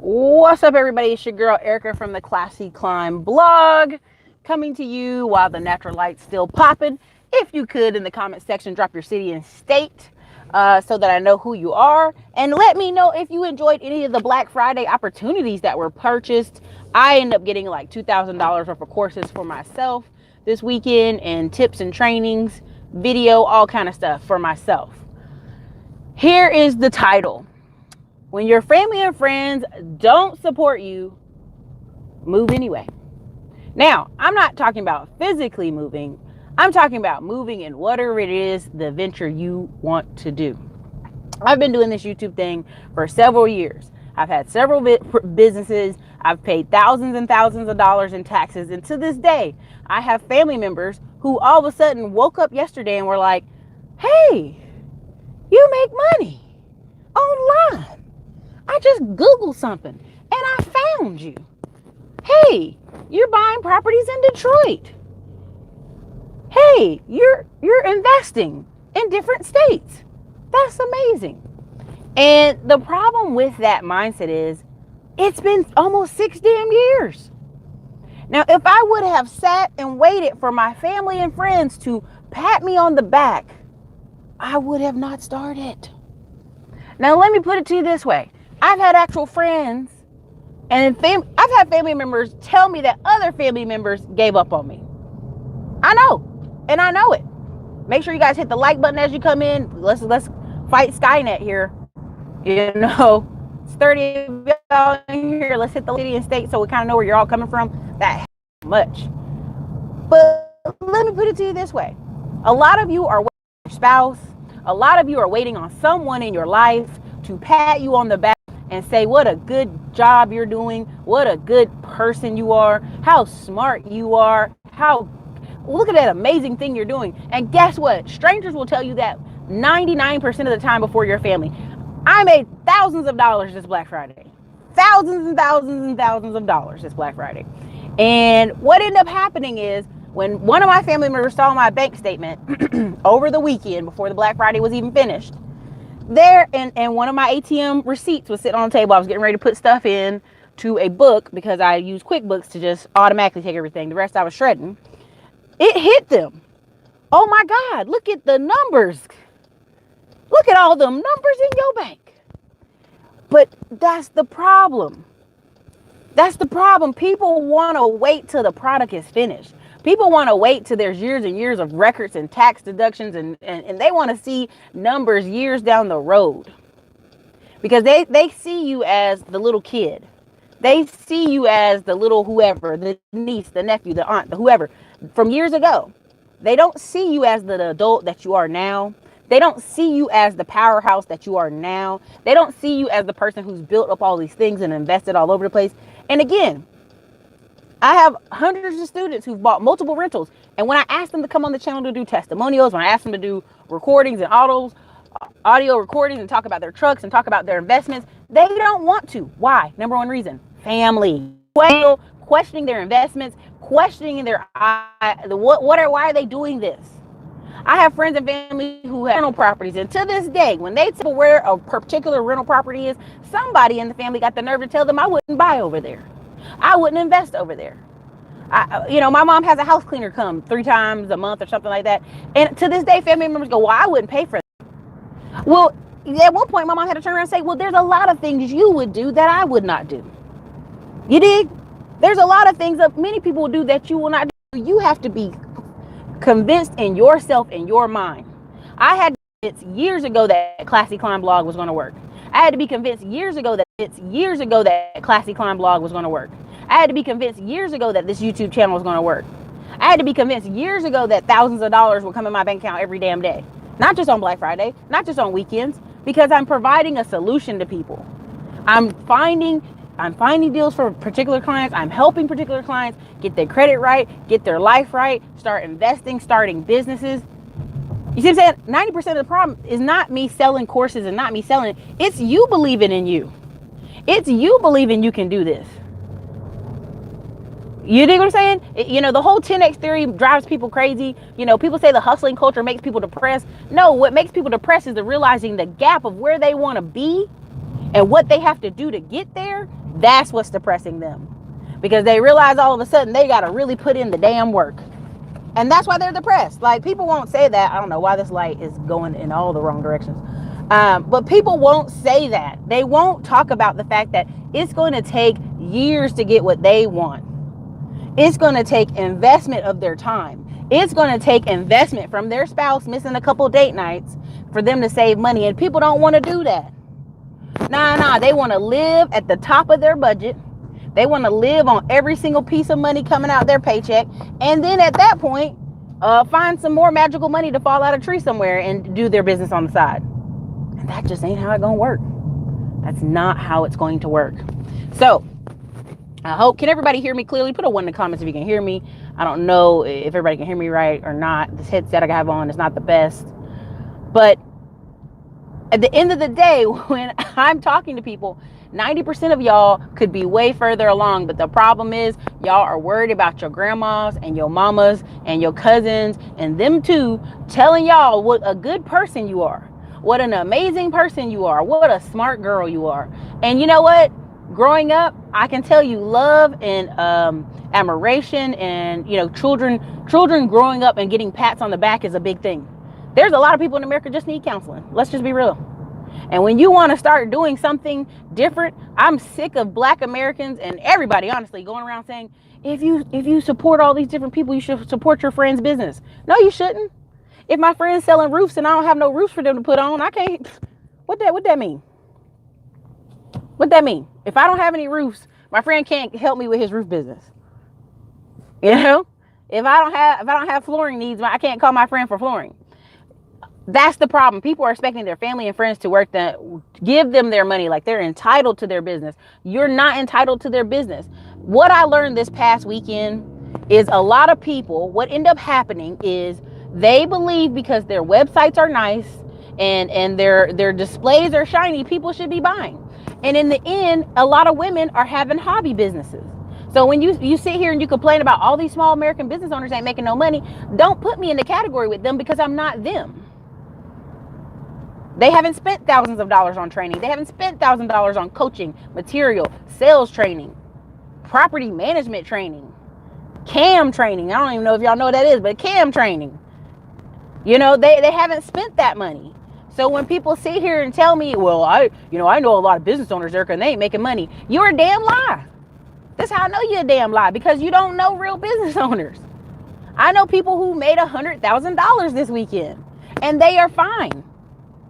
What's up, everybody? It's your girl Erica from the Classy Climb blog, coming to you while the natural light's still popping. If you could, in the comment section, drop your city and state so that I know who you are, and let me know if you enjoyed any of the Black Friday opportunities that were purchased. I ended up getting like $2,000 worth of courses for myself this weekend, and tips and trainings, video, all kind of stuff for myself. Here is the title. When your family and friends don't support you, move anyway. Now, I'm not talking about physically moving. I'm talking about moving in whatever it is, the venture you want to do. I've been doing this YouTube thing for several years. I've had several businesses. I've paid thousands and thousands of dollars in taxes. And to this day, I have family members who all of a sudden woke up yesterday and were like, hey, you make money online. I just Googled something and I found you. Hey, you're buying properties in Detroit. Hey, you're investing in different states. That's amazing. And the problem with that mindset is it's been almost 6 damn years. Now, if I would have sat and waited for my family and friends to pat me on the back, I would have not started. Now, let me put it to you this way. I've had actual friends and I've had family members tell me that other family members gave up on me. I know, and I know it. Make sure you guys hit the like button as you come in. Let's fight Skynet here. You know, it's 30 of y'all in here. Let's hit the city and state so we kind of know where you're all coming from. That much. But let me put it to you this way. A lot of you are waiting on your spouse. A lot of you are waiting on someone in your life to pat you on the back and say what a good job you're doing, what a good person you are, how smart you are, how look at that amazing thing you're doing. And guess what? Strangers will tell you that 99% of the time before your family. I made thousands of dollars this Black Friday. Thousands and thousands and thousands of dollars this Black Friday. And what ended up happening is when one of my family members saw my bank statement over the weekend before the Black Friday was even finished, there and one of my ATM receipts was sitting on the table. I was getting ready to put stuff in to a book because I use QuickBooks to just automatically take everything. The rest I was shredding. It hit them. Oh my God, look at the numbers. Look at all them numbers in your bank. But that's the problem. That's the problem. People want to wait till the product is finished. People want to wait till there's years and years of records and tax deductions and they want to see numbers years down the road. Because they see you as the little kid. They see you as the little whoever, the niece, the nephew, the aunt, the whoever from years ago. They don't see you as the adult that you are now. They don't see you as the powerhouse that you are now. They don't see you as the person who's built up all these things and invested all over the place. And again, I have hundreds of students who've bought multiple rentals. And when I ask them to come on the channel to do testimonials, when I ask them to do recordings and audio recordings and talk about their trucks and talk about their investments, they don't want to. Why? Number one reason, family. Questioning their investments, questioning their why are they doing this? I have friends and family who have rental properties, and to this day, when they tell where a particular rental property is, somebody in the family got the nerve to tell them I wouldn't buy over there. I wouldn't invest over there. My mom has a house cleaner come 3 times a month or something like that. And to this day, family members go, well, I wouldn't pay for that. Well, at one point, my mom had to turn around and say, well, there's a lot of things you would do that I would not do. You dig? There's a lot of things that many people will do that you will not do. You have to be convinced in yourself and your mind. I had to be convinced years ago that Classy Climb blog was going to work. I had to be convinced years ago that Classy Climb blog was going to work. I had to be convinced years ago that this YouTube channel was going to work. I had to be convinced years ago that thousands of dollars would come in my bank account every damn day. Not just on Black Friday, not just on weekends, because I'm providing a solution to people. I'm finding deals for particular clients. I'm helping particular clients get their credit right, get their life right, start investing, starting businesses. You see what I'm saying? 90% of the problem is not me selling courses and not me selling it. It's you believing in you. It's you believing you can do this. You dig what I'm saying? The whole 10X theory drives people crazy. People say the hustling culture makes people depressed. No, what makes people depressed is the realizing the gap of where they want to be And what they have to do to get there, that's what's depressing them. Because they realize all of a sudden they got to really put in the damn work. And that's why they're depressed. Like, people won't say that. I don't know why this light is going in all the wrong directions. But people won't say that. They won't talk about the fact that it's going to take years to get what they want. It's going to take investment of their time. It's going to take investment from their spouse missing a couple date nights for them to save money. And people don't want to do that. Nah. They want to live at the top of their budget. They want to live on every single piece of money coming out their paycheck. And then at that point, find some more magical money to fall out of a tree somewhere and do their business on the side. And that just ain't how it's going to work. That's not how it's going to work. So, I hope, can everybody hear me clearly? Put a 1 in the comments if you can hear me. I don't know if everybody can hear me right or not. This headset I have on is not the best. But at the end of the day, when I'm talking to people, 90% of y'all could be way further along, but the problem is y'all are worried about your grandmas and your mamas and your cousins and them too telling y'all what a good person you are, what an amazing person you are, what a smart girl you are. And you know what? Growing up, I can tell you love and admiration and, you know, children growing up and getting pats on the back is a big thing. There's a lot of people in America just need counseling. Let's just be real. And when you want to start doing something different, I'm sick of Black Americans and everybody, honestly, going around saying, if you support all these different people, you should support your friend's business. No, you shouldn't. If my friend's selling roofs and I don't have no roofs for them to put on, I can't. What that mean? What that mean? If I don't have any roofs, my friend can't help me with his roof business. You know? If I don't have flooring needs, I can't call my friend for flooring. That's the problem. People are expecting their family and friends to work that give them their money like they're entitled to their business. You're not entitled to their business. What I learned this past weekend is a lot of people, what end up happening is they believe because their websites are nice and their displays are shiny, people should be buying. And in the end, a lot of women are having hobby businesses. So when you sit here and you complain about all these small American business owners ain't making no money, don't put me in the category with them because I'm not them. They haven't spent thousands of dollars on training. They haven't spent $1,000 on coaching, material, sales training, property management training, CAM training. I don't even know if y'all know what that is, but CAM training. You know, they haven't spent that money. So when people sit here and tell me, well, I know a lot of business owners, Ericka, and they ain't making money. You're a damn lie. That's how I know you're a damn lie, because you don't know real business owners. I know people who made $100,000 this weekend and they are fine.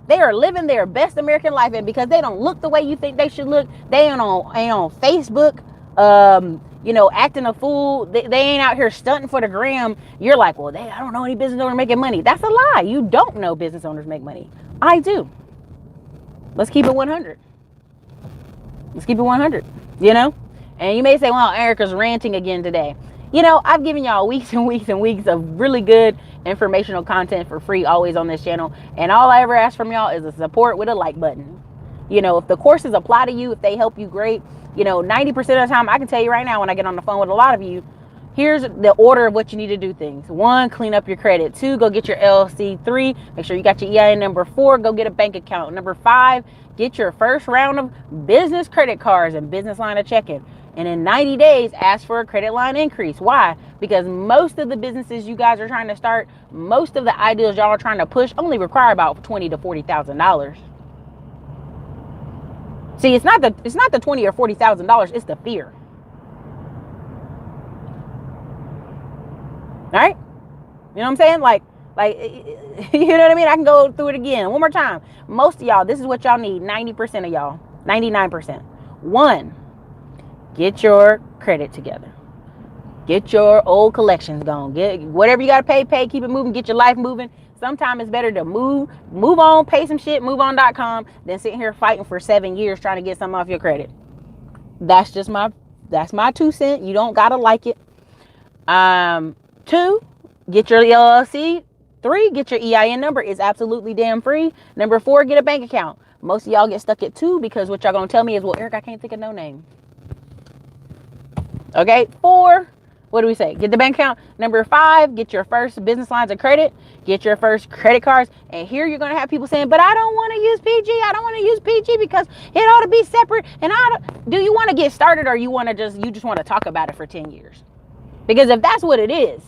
They are living their best American life, and because they don't look the way you think they should look, they ain't on Facebook, acting a fool. They ain't out here stunting for the gram. You're like, well, I don't know any business owner making money. That's a lie. You don't know business owners make money. I do. Let's keep it 100. Let's keep it 100, you know? And you may say, well, Ericka's ranting again today. You know, I've given y'all weeks and weeks and weeks of really good informational content for free, always on this channel. And all I ever ask from y'all is a support with a like button. You know, if the courses apply to you, if they help you, great. You know, 90% of the time, I can tell you right now when I get on the phone with a lot of you, here's the order of what you need to do things. 1, clean up your credit. 2, go get your LLC. 3, make sure you got your EIN number. 4, go get a bank account. Number 5, get your first round of business credit cards and business line of checking. And in 90 days, ask for a credit line increase. Why? Because most of the businesses you guys are trying to start, most of the ideas y'all are trying to push only require about $20,000 to $40,000. See, it's not the $20,000 or $40,000. It's the fear. All right? You know what I'm saying? Like, you know what I mean? I can go through it again. One more time. Most of y'all, this is what y'all need. 90% of y'all. 99%. 1, get your credit together. Get your old collections gone. Get whatever you got to pay, keep it moving, get your life moving. Sometimes it's better to move on, pay some shit, moveon.com, than sitting here fighting for 7 years trying to get something off your credit. That's my 2 cents. You don't got to like it. 2, get your LLC. 3, get your EIN number. It's absolutely damn free. Number 4, get a bank account. Most of y'all get stuck at 2 because what y'all going to tell me is, well, Eric, I can't think of no name. Okay, 4, What do we say? Get the bank account. Number 5, get your first business lines of credit. Get your first credit cards. And here you're going to have people saying, but I don't want to use PG. I don't want to use PG because it ought to be separate. And do you want to get started, or you just want to talk about it for 10 years? Because if that's what it is,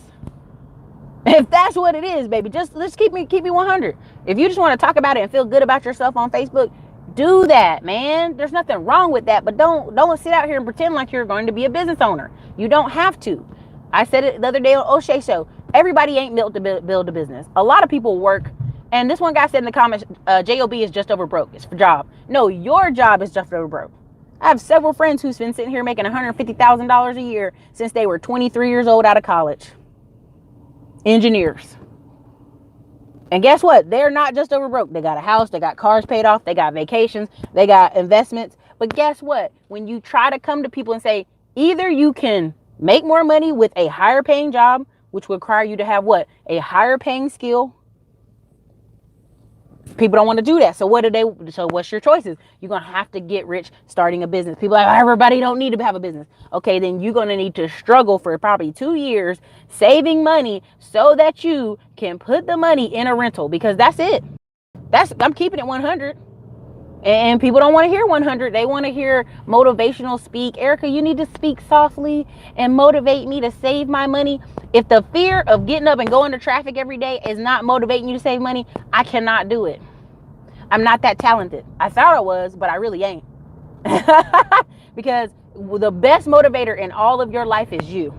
baby, let's keep me 100. If you just want to talk about it and feel good about yourself on Facebook, do that, man. There's nothing wrong with that, but don't sit out here and pretend like you're going to be a business owner. You don't have to. I said it the other day on O'Shea Show. Everybody ain't built to build a business. A lot of people work, and this one guy said in the comments, JOB is just over broke. It's for job. No, your job is just over broke. I have several friends who's been sitting here making $150,000 a year since they were 23 years old out of college. Engineers. And guess what? They're not just over broke. They got a house, they got cars paid off, they got vacations, they got investments. But guess what? When you try to come to people and say, either you can make more money with a higher paying job, which will require you to have what? A higher paying skill. People don't want to do that. So what's your choices? You're going to have to get rich starting a business. People are like, everybody don't need to have a business. Okay, then you're going to need to struggle for probably 2 years saving money so that you can put the money in a rental, because that's it. I'm keeping it 100. And people don't want to hear 100. They want to hear motivational speak. Ericka, you need to speak softly and motivate me to save my money. If the fear of getting up and going to traffic every day is not motivating you to save money, I cannot do it. I'm not that talented. I thought I was, but I really ain't. Because the best motivator in all of your life is you.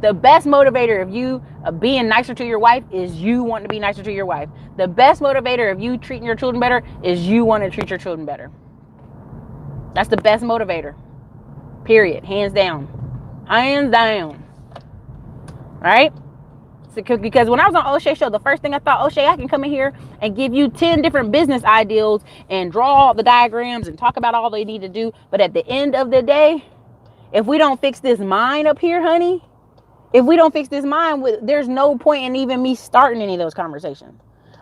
The best motivator of you being nicer to your wife is you wanting to be nicer to your wife. The best motivator of you treating your children better is you wanting to treat your children better. That's the best motivator. Period. Hands down. Hands down. Right? So, because when I was on O'Shea Show, the first thing I thought, O'Shea, I can come in here and give you 10 different business ideals and draw all the diagrams and talk about all they need to do. But at the end of the day, if we don't fix this mind up here, honey, if we don't fix this mind, there's no point in even me starting any of those conversations.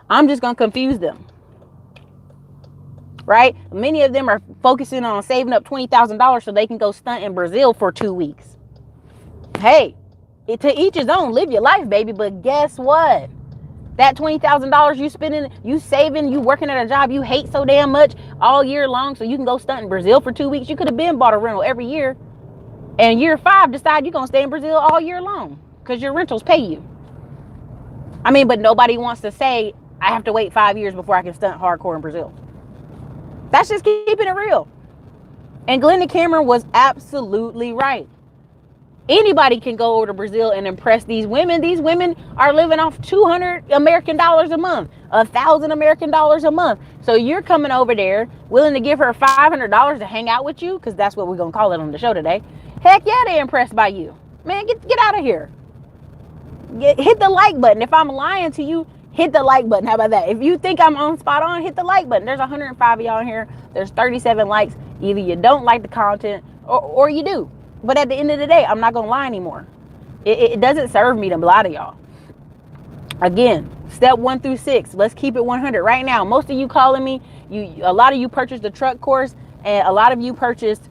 I'm just going to confuse them. Right? Many of them are focusing on saving up $20,000 so they can go stunt in Brazil for 2 weeks. Hey, to each his own. Live your life, baby. But guess what? That $20,000 you spending, you saving, you working at a job you hate so damn much all year long so you can go stunt in Brazil for 2 weeks. You could have been bought a rental every year. And year 5, decide you're going to stay in Brazil all year long because your rentals pay you. I mean, but nobody wants to say, I have to wait 5 years before I can stunt hardcore in Brazil. That's just keeping it real. And Glenda Cameron was absolutely right. Anybody can go over to Brazil and impress these women. These women are living off $200 American dollars a month, $1,000 American dollars a month. So you're coming over there willing to give her $500 to hang out with you, because that's what we're going to call it on the show today. Heck yeah, they're impressed by you. Man, get out of here. Hit the like button. If I'm lying to you, hit the like button. How about that? If you think I'm on spot on, hit the like button. There's 105 of y'all in here. There's 37 likes. Either you don't like the content or you do. But at the end of the day, I'm not going to lie anymore. It doesn't serve me to lie to y'all. Again, step 1 through 6. Let's keep it 100 right now. Most of you calling me, a lot of you purchased the truck course, and a lot of you purchased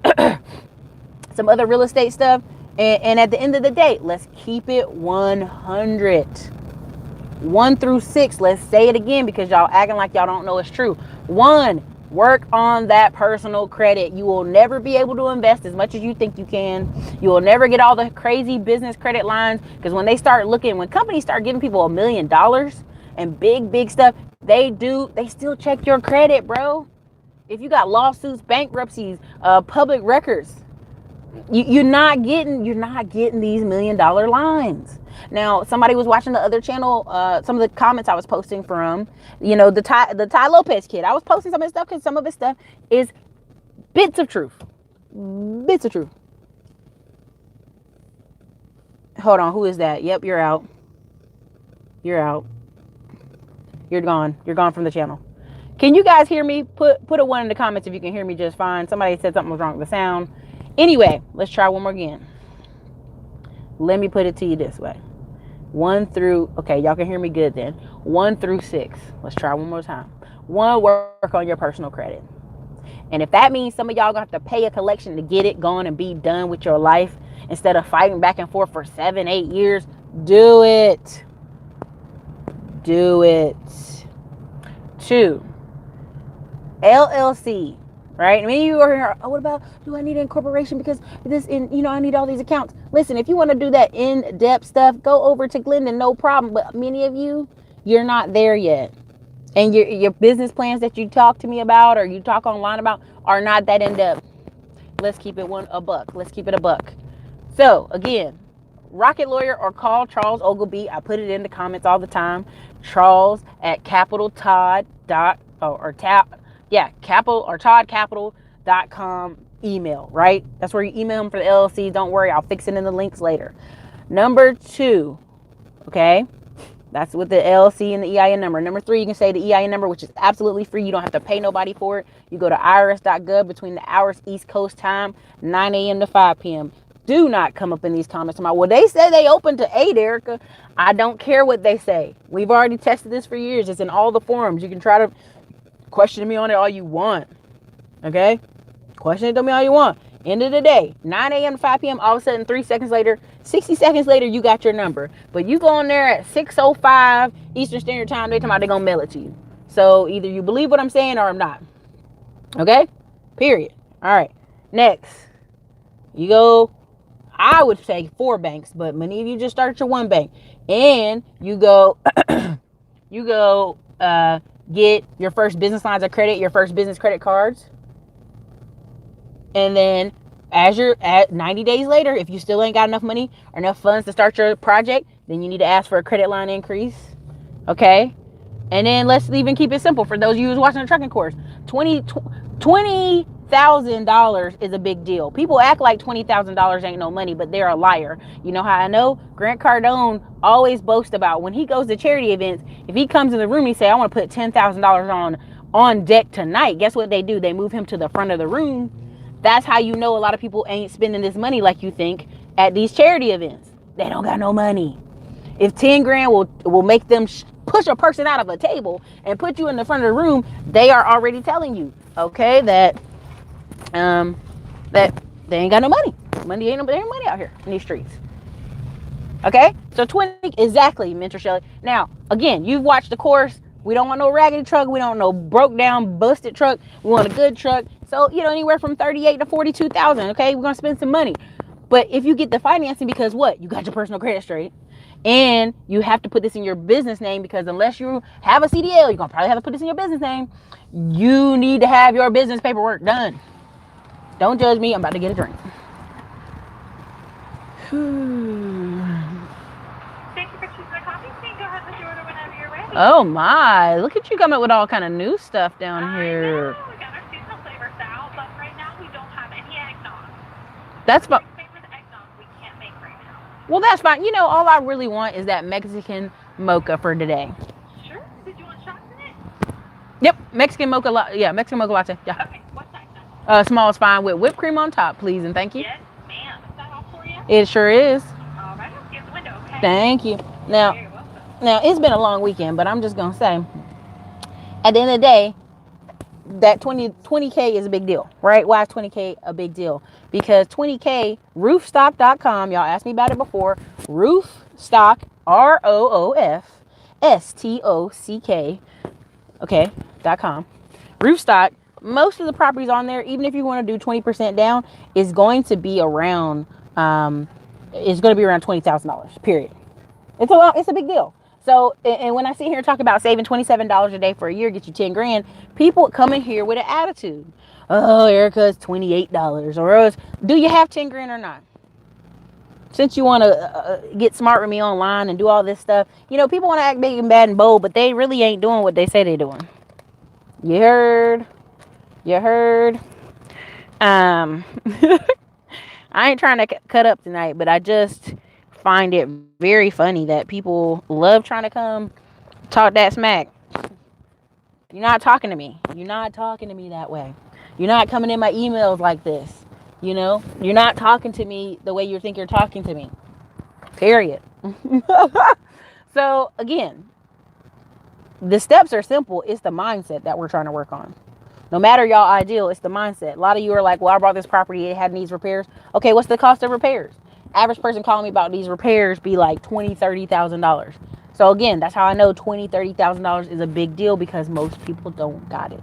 some other real estate stuff. And at the end of the day, let's keep it 100. 1 through 6. Let's say it again because y'all acting like y'all don't know it's true. 1, work on that personal credit. You will never be able to invest as much as you think you can. You will never get all the crazy business credit lines, because when companies start giving people $1 million and big stuff, they still check your credit, bro. If you got lawsuits, bankruptcies, public records, you're not getting these $1 million lines. Now, somebody was watching the other channel, some of the comments I was posting from, the Ty Lopez kid. I was posting some of his stuff because some of his stuff is bits of truth. Bits of truth. Hold on, who is that? Yep, you're out. You're out. You're gone. You're gone from the channel. Can you guys hear me? Put a 1 in the comments if you can hear me just fine. Somebody said something was wrong with the sound. Anyway, let's try one more again. Let me put it to you this way. 1 through, okay, y'all can hear me good then. 1 through 6. Let's try one more time. 1, work on your personal credit. And if that means some of y'all gonna have to pay a collection to get it going and be done with your life instead of fighting back and forth for 7-8 years, do it. Do it. 2, LLC, right? Many of you are here, oh, what about, do I need an incorporation because this, I need all these accounts. Listen, if you want to do that in-depth stuff, go over to Glendon, no problem. But many of you, you're not there yet. And your business plans that you talk to me about or you talk online about are not that in-depth. Let's keep it a buck. Let's keep it a buck. So, again, Rocket Lawyer or call Charles Ogilby. I put it in the comments all the time. Charles at toddcapital.com email, right? That's where you email him for the LLC. Don't worry, I'll fix it in the links later. Number 2, okay? That's with the LLC and the EIN number. Number 3, you can say the EIN number, which is absolutely free. You don't have to pay nobody for it. You go to irs.gov between the hours East Coast time, 9 a.m. to 5 p.m. Do not come up in these comments about, well, they say they open to 8, Ericka. I don't care what they say. We've already tested this for years. It's in all the forums. You can try to question me on it all you want. Okay? Question it to me all you want. End of the day, 9 a.m. to 5 p.m., all of a sudden, 3 seconds later, 60 seconds later, you got your number. But you go on there at 6:05 Eastern Standard Time, they're going to mail it to you. So either you believe what I'm saying or I'm not. Okay? Period. All right. Next. You go, I would say 4 banks, but many of you just start your 1 bank. And you go, get your first business lines of credit, your first business credit cards. And then as you're at 90 days later, if you still ain't got enough money or enough funds to start your project, then you need to ask for a credit line increase. Okay. And then let's even keep it simple for those of you who's watching the trucking course. $20,000 is a big deal. People act like $20,000 ain't no money, but they're a liar. You know how I know? Grant Cardone always boasts about when he goes to charity events, if he comes in the room, he say, I want to put $10,000 on deck tonight. Guess what they do? They move him to the front of the room. That's how you know a lot of people ain't spending this money like you think at these charity events. They don't got no money. If 10 grand will make them push a person out of a table and put you in the front of the room, they are already telling you, okay, that they ain't got no money. There ain't money out here in these streets. Okay, so 20 exactly, Mentor Shelley. Now, again, you've watched the course. We don't want no raggedy truck. We don't want no broke down, busted truck. We want a good truck. So, anywhere from 38 to 42,000. Okay, we're gonna spend some money. But if you get the financing, because what? You got your personal credit straight, and you have to put this in your business name, because unless you have a CDL, you're gonna probably have to put this in your business name. You need to have your business paperwork done. Don't judge me. I'm about to get a drink. Thank you for choosing the coffee. You can go ahead with your order whenever you're ready. Oh my! Look at you coming up with all kind of new stuff down here. I know. We got our seasonal flavors out, but right now we don't have any eggnog. That's fine. Favorite eggnog we can't make right now. Well, that's fine. All I really want is that Mexican mocha for today. Sure. Did you want shots in it? Yep, Mexican mocha latte. Yeah, Mexican mocha latte. Yeah. Okay. What size? Small is fine with whipped cream on top, please, and thank you. Yes, ma'am. Is that all for you? It sure is. All right. I'll get the window. Okay. Thank you. Now, it's been a long weekend, but I'm just gonna say, at the end of the day, that 20K is a big deal, right? Why is 20K a big deal? Because 20K, roofstock.com, y'all asked me about it before, roofstock, ROOFSTOCK, okay, .com. Roofstock, most of the properties on there, even if you want to do 20% down, is going to be around $20,000, period. It's a big deal. So, and when I sit here and talk about saving $27 a day for a year, get you 10 grand, people come in here with an attitude. Oh, Ericka, it's $28. Or else, do you have 10 grand or not? Since you want to get smart with me online and do all this stuff, people want to act big and bad and bold, but they really ain't doing what they say they're doing. You heard? I ain't trying to cut up tonight, but I just find it very funny that people love trying to come talk that smack. You're not talking to me. You're not talking to me that way. You're not coming in my emails like this. You're not talking to me the way you think you're talking to me. Period. So again, the steps are simple. It's the mindset that we're trying to work on. No matter y'all ideal, it's the mindset. A lot of you are like, well, I bought this property, it had needs repairs. Okay, what's the cost of repairs? Average person calling me about these repairs be like $20,000-$30,000. So again, that's how I know $20,000-$30,000 is a big deal, because most people don't got it.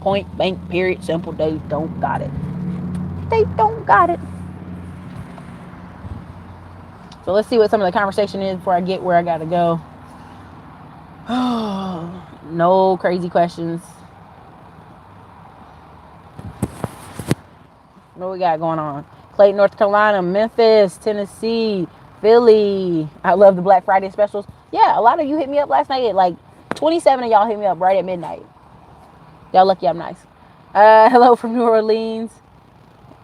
Point blank, period, simple. They don't got it. They don't got it. So let's see what some of the conversation is before I get where I gotta go. No crazy questions. What we got going on? Clayton, North Carolina, Memphis, Tennessee, Philly. I love the Black Friday specials. Yeah, a lot of you hit me up last night at like 27 of y'all hit me up right at midnight. Y'all lucky I'm nice. Hello from New Orleans.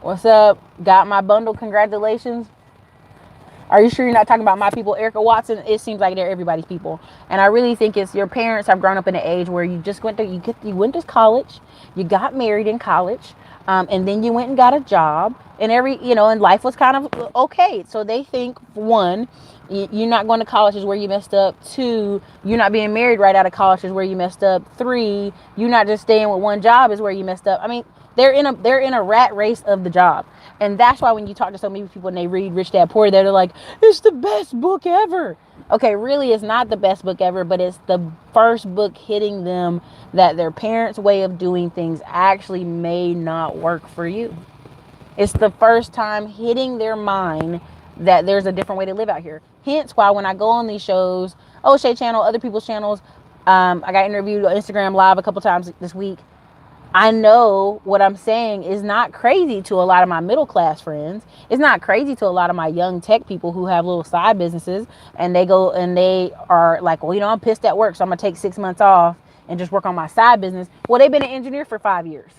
What's up? Got my bundle. Congratulations. Are you sure you're not talking about my people, Ericka Watson? It seems like they're everybody's people. And I really think it's your parents have grown up in an age where you just went to college, you got married in college, and then you went and got a job, and and life was kind of okay. So they think, one, you're not going to college is where you messed up. Two, you're not being married right out of college is where you messed up. Three, you're not just staying with one job is where you messed up. I mean, they're in a rat race of the job. And that's why when you talk to so many people and they read Rich Dad Poor Dad, they're like, it's the best book ever. Okay, really, it's not the best book ever, but it's the first book hitting them that their parents' way of doing things actually may not work for you. It's the first time hitting their mind that there's a different way to live out here. Hence why when I go on these shows, O'Shea channel, other people's channels, I got interviewed on Instagram Live a couple times this week. I know what I'm saying is not crazy to a lot of my middle class friends. It's not crazy to a lot of my young tech people who have little side businesses, and they go and they are like, well, I'm pissed at work, so I'm going to take 6 months off and just work on my side business. Well, they've been an engineer for 5 years.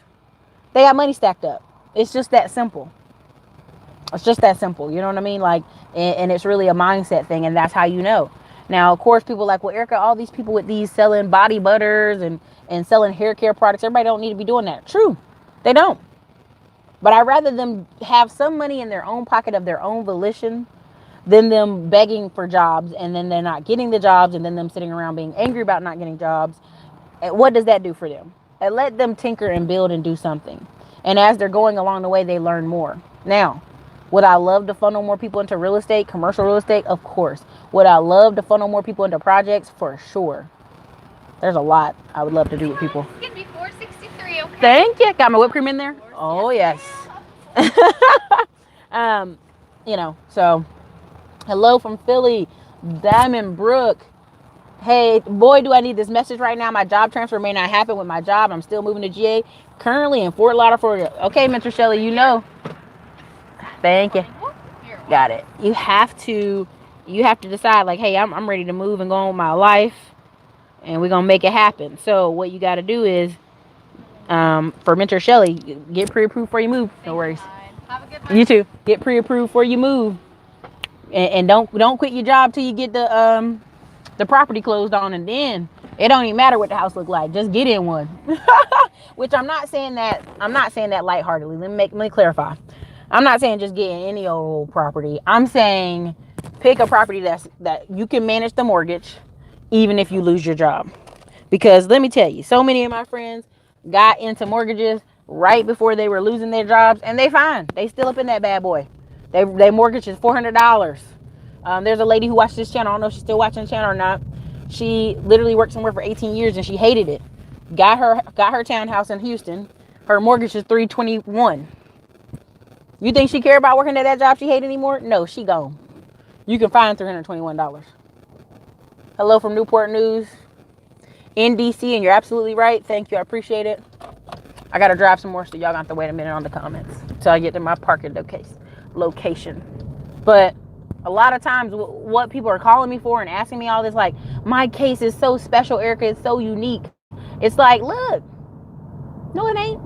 They got money stacked up. It's just that simple. It's just that simple. You know what I mean? Like, and it's really a mindset thing, and that's how you know. Now, of course, people are like, well, Ericka, all these people with these selling body butters and selling hair care products, everybody don't need to be doing that. True, they don't. But I'd rather them have some money in their own pocket of their own volition than them begging for jobs, and then they're not getting the jobs, and then them sitting around being angry about not getting jobs. And what does that do for them? It let them tinker and build and do something. And as they're going along the way, they learn more. Now, would I love to funnel more people into real estate, commercial real estate? Of course. Would I love to funnel more people into projects? For sure. There's a lot I would love to do with people. It's gonna be $4.63, okay? Thank you. Got my whipped cream in there? Oh, yes. So hello from Philly, Diamond Brook. Hey, boy, do I need this message right now. My job transfer may not happen with my job. I'm still moving to GA, currently in Fort Lauderdale, Florida. Okay, Mentor Shelley, Thank you. Got it. You have to decide, like, hey, I'm ready to move and go on with my life, and we're gonna make it happen. So what you got to do is, for Mentor Shelley, get pre-approved before you move. No worries. Have a good one. You too. Get pre-approved before you move, and don't quit your job till you get the property closed on, and then it don't even matter what the house look like. Just get in one. Which I'm not saying that lightheartedly. Let me clarify. I'm not saying just get in any old property. I'm saying pick a property that you can manage the mortgage, even if you lose your job. Because let me tell you, so many of my friends got into mortgages right before they were losing their jobs, and they fine. They still up in that bad boy. They mortgage is $400. There's a lady who watched this channel. I don't know if she's still watching the channel or not. She literally worked somewhere for 18 years and she hated it. Got her townhouse in Houston. Her mortgage is $321. You think she care about working at that job she hate anymore? No, she gone. You can find $321. Hello from Newport News in DC, and you're absolutely right. Thank you. I appreciate it. I got to drive some more, so y'all got to wait a minute on the comments until I get to my parking location. But a lot of times what people are calling me for and asking me all this, like, my case is so special, Ericka, it's so unique. It's like, look, no, it ain't.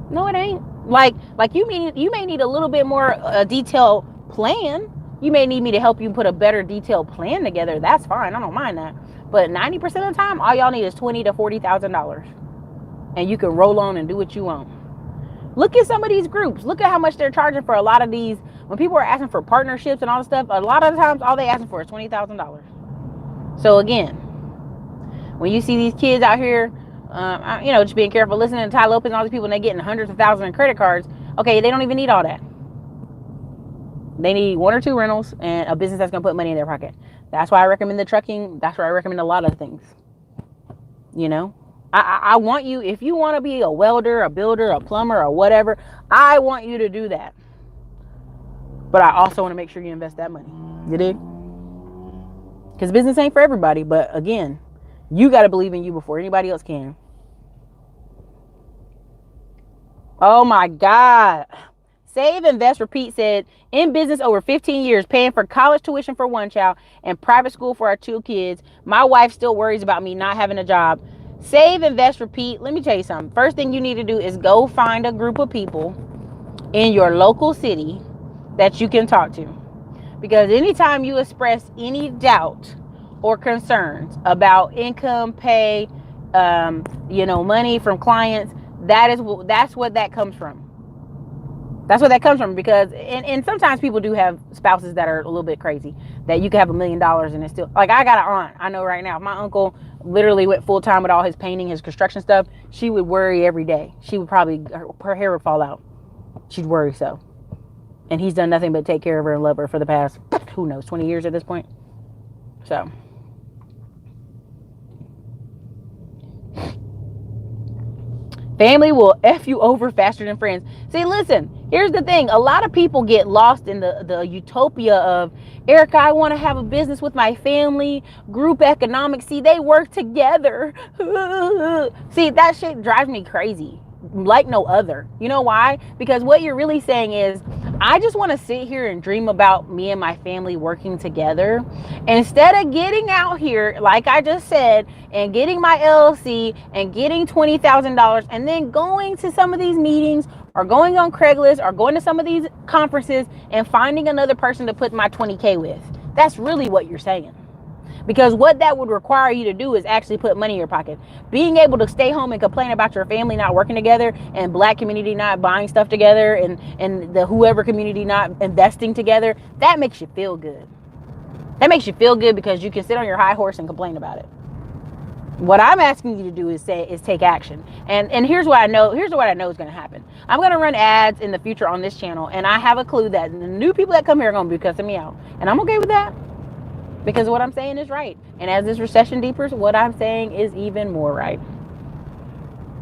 No, it ain't. Like you may need a little bit more detailed plan. You may need me to help you put a better detailed plan together. That's fine. I don't mind that. But 90% of the time, all y'all need is $20,000 to $40,000, and you can roll on and do what you want. Look at some of these groups. Look at how much they're charging for a lot of these. When people are asking for partnerships and all this stuff, a lot of the times all they asking for is $20,000. So again, when you see these kids out here Just being careful, listening to Ty Lopez and all these people, and they getting hundreds of thousands in credit cards. Okay, they don't even need all that. They need 1 or 2 rentals and a business that's going to put money in their pocket. That's why I recommend the trucking. That's why I recommend a lot of things. I want you, if you want to be a welder, a builder, a plumber, or whatever, I want you to do that. But I also want to make sure you invest that money. You dig? Because business ain't for everybody. But again, you got to believe in you before anybody else can. Oh my God. Save, Invest, Repeat said, in business over 15 years, paying for college tuition for 1 child and private school for our 2 kids. My wife still worries about me not having a job. Save, Invest, Repeat. Let me tell you something. First thing you need to do is go find a group of people in your local city that you can talk to. Because anytime you express any doubt or concerns about income, pay, money from clients, that's what that comes from. That's what that comes from, because and sometimes people do have spouses that are a little bit crazy, that you can have $1 million and it's still, like, I got an aunt I know right now. If my uncle literally went full time with all his painting, his construction stuff, she would worry every day. She would probably, her hair would fall out. She'd worry so. And he's done nothing but take care of her and love her for the past, who knows, 20 years at this point. So. Family will F you over faster than friends. See, listen, here's the thing. A lot of people get lost in the utopia of, Ericka, I want to have a business with my family, group economics. See, they work together. See, that shit drives me crazy like no other. You know why? Because what you're really saying is, I just want to sit here and dream about me and my family working together instead of getting out here, like I just said, and getting my LLC and getting $20,000 and then going to some of these meetings or going on Craigslist or going to some of these conferences and finding another person to put my 20K with. That's really what you're saying. Because what that would require you to do is actually put money in your pocket. Being able to stay home and complain about your family not working together and black community not buying stuff together and the whoever community not investing together, that makes you feel good. That makes you feel good because you can sit on your high horse and complain about it. What I'm asking you to do is take action. And here's what I know is going to happen. I'm going to run ads in the future on this channel, and I have a clue that the new people that come here are going to be cussing me out. And I'm okay with that. Because what I'm saying is right. And as this recession deepens, what I'm saying is even more right.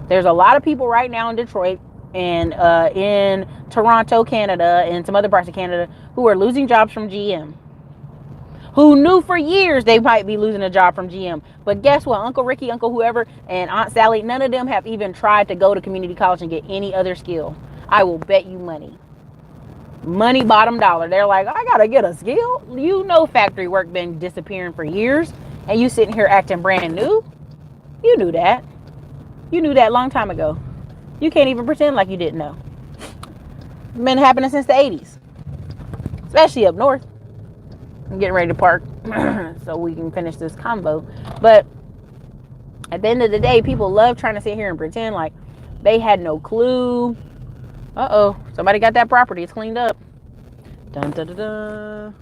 There's a lot of people right now in Detroit and in Toronto, Canada, and some other parts of Canada who are losing jobs from GM. Who knew for years they might be losing a job from GM. But guess what? Uncle Ricky, Uncle whoever, and Aunt Sally, none of them have even tried to go to community college and get any other skill. I will bet you money. Money bottom dollar. They're like, I gotta get a skill. You know, factory work been disappearing for years, and you sitting here acting brand new. You knew that. You knew that long time ago. You can't even pretend like you didn't know. It's been happening since the 80s, especially up north. I'm getting ready to park so we can finish this convo. But at the end of the day, people love trying to sit here and pretend like they had no clue. Uh-oh, somebody got that property. It's cleaned up. Dun, dun, dun, dun.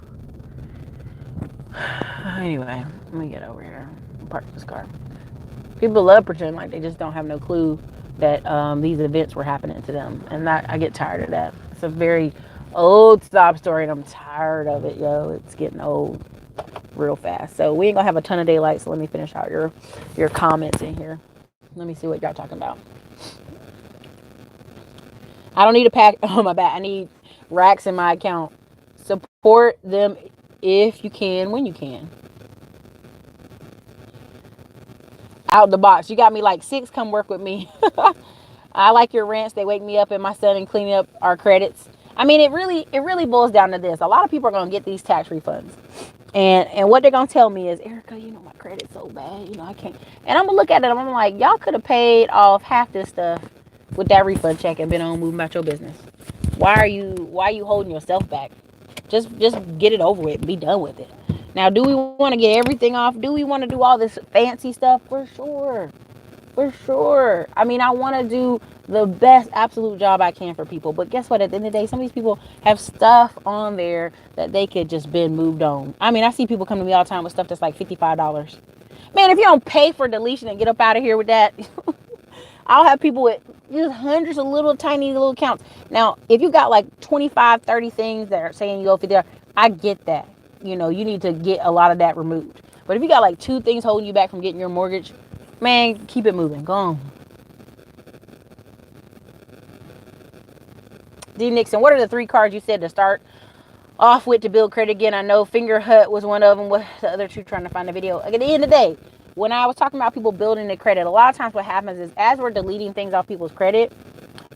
Anyway, let me get over here and park this car. People love pretending like they just don't have no clue that these events were happening to them. And I get tired of that. It's a very old sob story, and I'm tired of it, yo. It's getting old real fast. So we ain't gonna have a ton of daylight, so let me finish out your comments in here. Let me see what y'all talking about. I don't need a pack. Oh, my bad. I need racks in my account. Support them if you can, when you can. Out the box. You got me like 6. Come work with me. I like your rants. They wake me up and my son and clean up our credits. I mean, it really boils down to this. A lot of people are going to get these tax refunds. And what they're going to tell me is, Ericka, my credit's so bad. I can't. And I'm going to look at it and I'm like, y'all could have paid off half this stuff with that refund check and been on moving about your business. Why are you holding yourself back? Just get it over with and be done with it. Now, do we want to get everything off? Do we want to do all this fancy stuff? For sure. I mean, I want to do the best absolute job I can for people. But guess what? At the end of the day, some of these people have stuff on there that they could just been moved on. I mean, I see people come to me all the time with stuff that's like $55. Man, if you don't pay for deletion and get up out of here with that, I'll have people with just hundreds of little tiny little accounts. Now, if you got like 25, 30 things that are saying you owe 50, I get that. You know, you need to get a lot of that removed. But if you got like 2 things holding you back from getting your mortgage, man, keep it moving. Go on. D. Nixon, what are the 3 cards you said to start off with to build credit again? I know Finger Hut was one of them. What the other 2? Trying to find the video. Like, at the end of the day, when I was talking about people building their credit, a lot of times what happens is as we're deleting things off people's credit,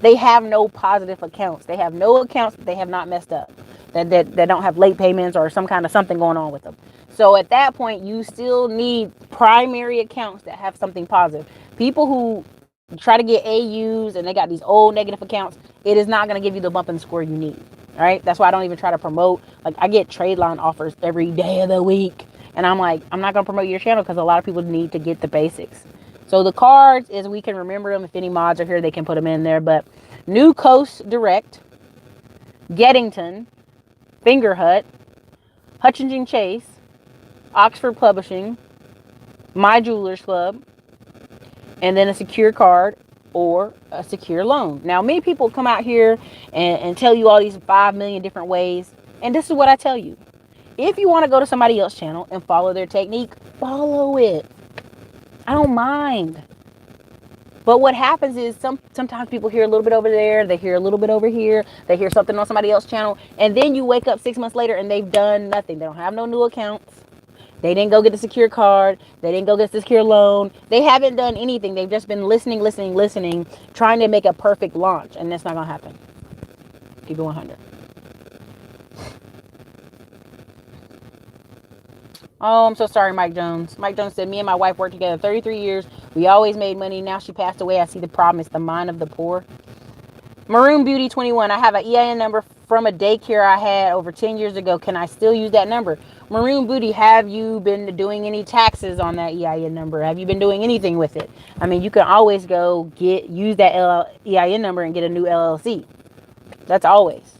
they have no positive accounts. They have no accounts that they have not messed up, that don't have late payments or some kind of something going on with them. So at that point, you still need primary accounts that have something positive. People who try to get AUs and they got these old negative accounts, it is not going to give you the bump and score you need. All right. That's why I don't even try to promote. Like, I get trade line offers every day of the week. And I'm like, I'm not going to promote your channel because a lot of people need to get the basics. So the cards is we can remember them. If any mods are here, they can put them in there. But New Coast Direct, Geddington, Finger Hut, Hutchinson Chase, Oxford Publishing, My Jewelers Club, and then a secure card or a secure loan. Now, many people come out here and tell you all these 5 million different ways. And this is what I tell you. If you want to go to somebody else's channel and follow their technique, follow it. I don't mind. But what happens is sometimes people hear a little bit over there, they hear a little bit over here, they hear something on somebody else's channel, and then you wake up 6 months later and they've done nothing. They don't have no new accounts. They didn't go get the secure card. They didn't go get the secure loan. They haven't done anything. They've just been listening, trying to make a perfect launch, and that's not going to happen. Keep it 100. Oh, I'm so sorry, Mike Jones. Mike Jones said, me and my wife worked together 33 years. We always made money. Now she passed away. I see the problem. It's the mind of the poor. Maroon Beauty 21. I have an EIN number from a daycare I had over 10 years ago. Can I still use that number? Maroon Beauty, have you been doing any taxes on that EIN number? Have you been doing anything with it? I mean, you can always go use that EIN number and get a new LLC. That's always.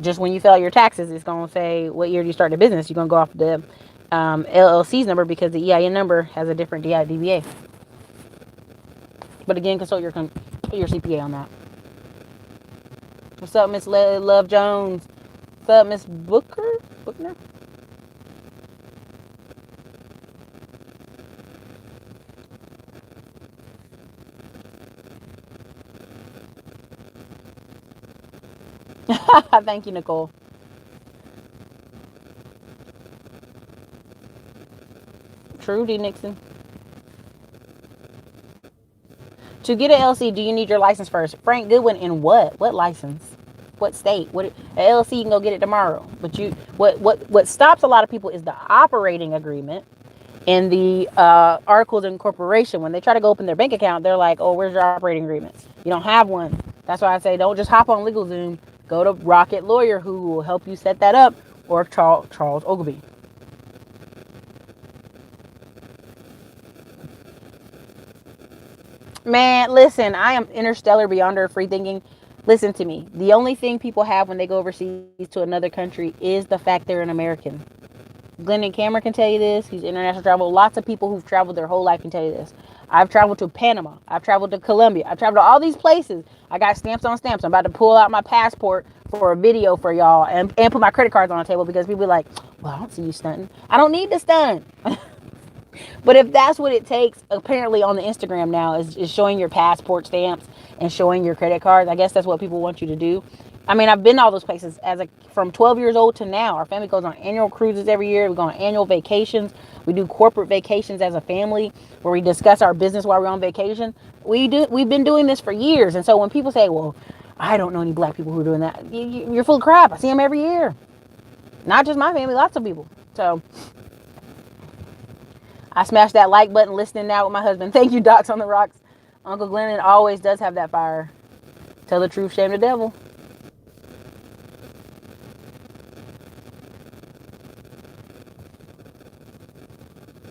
Just when you file your taxes, it's going to say what year do you start the business. You're going to go off the LLC's number because the EIN number has a different DBA. But again, consult your CPA on that. What's up, Miss Love Jones? What's up, Miss Buchner? Thank you, Nicole. Trudy Nixon. To get an LLC, do you need your license first? Frank Goodwin, in what? What license? What state? An LLC, you can go get it tomorrow. But what stops a lot of people is the operating agreement and the articles of incorporation. When they try to go open their bank account, they're like, oh, where's your operating agreements? You don't have one. That's why I say don't just hop on LegalZoom. Go to Rocket Lawyer, who will help you set that up, or Charles Ogilvie. Man, listen, I am interstellar beyonder free thinking. Listen to me. The only thing people have when they go overseas to another country is the fact they're an American. Glennon Cameron can tell you this. He's international travel. Lots of people who've traveled their whole life can tell you this. I've traveled to Panama. I've traveled to Colombia. I've traveled to all these places. I got stamps on stamps. I'm about to pull out my passport for a video for y'all and put my credit cards on the table because people are like, well, I don't see you stunting. I don't need to stunt. But if that's what it takes, apparently on the Instagram now is showing your passport stamps and showing your credit cards. I guess that's what people want you to do. I mean, I've been to all those places from 12 years old to now. Our family goes on annual cruises every year. We go on annual vacations. We do corporate vacations as a family where we discuss our business while we're on vacation. We've been doing this for years. And so when people say, well, I don't know any black people who are doing that, you're full of crap. I see them every year. Not just my family, lots of people. So I smashed that like button listening now with my husband. Thank you, Docs on the Rocks. Uncle Glennon always does have that fire. Tell the truth, shame the devil.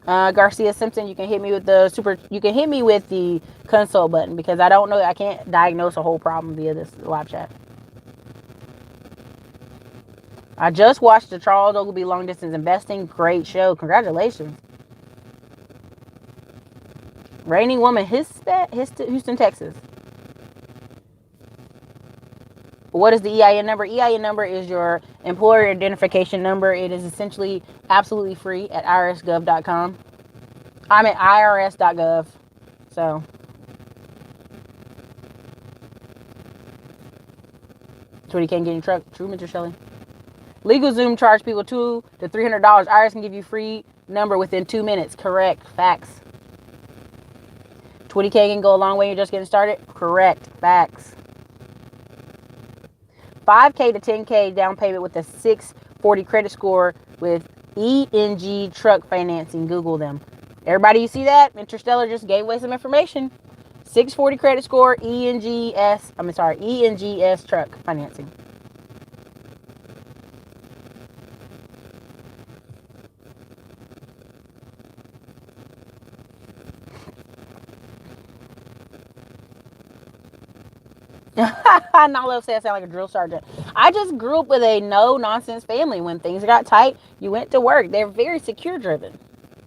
Garcia Simpson, you can hit me with the console button because I don't know. I can't diagnose a whole problem via this live chat. I just watched the Charles Ogilvie Long Distance Investing. Great show. Congratulations. Reigning woman, Houston, Texas. What is the EIN number? EIN number is your employer identification number. It is essentially absolutely free at irsgov.com. I'm at irs.gov. So, that's what you can't get in your truck. True, Mr. Shelley. LegalZoom charge people $200 to $300. IRS can give you free number within 2 minutes. Correct. Facts. 20K can go a long way. You're just getting started. Correct. Facts. 5K to 10K down payment with a 640 credit score with ENG truck financing. Google them. Everybody, you see that? Interstellar just gave away some information. 640 credit score, ENGS truck financing. Nalo said I sound like a drill sergeant. I just grew up with a no-nonsense family. When things got tight, you went to work. They're very secure-driven.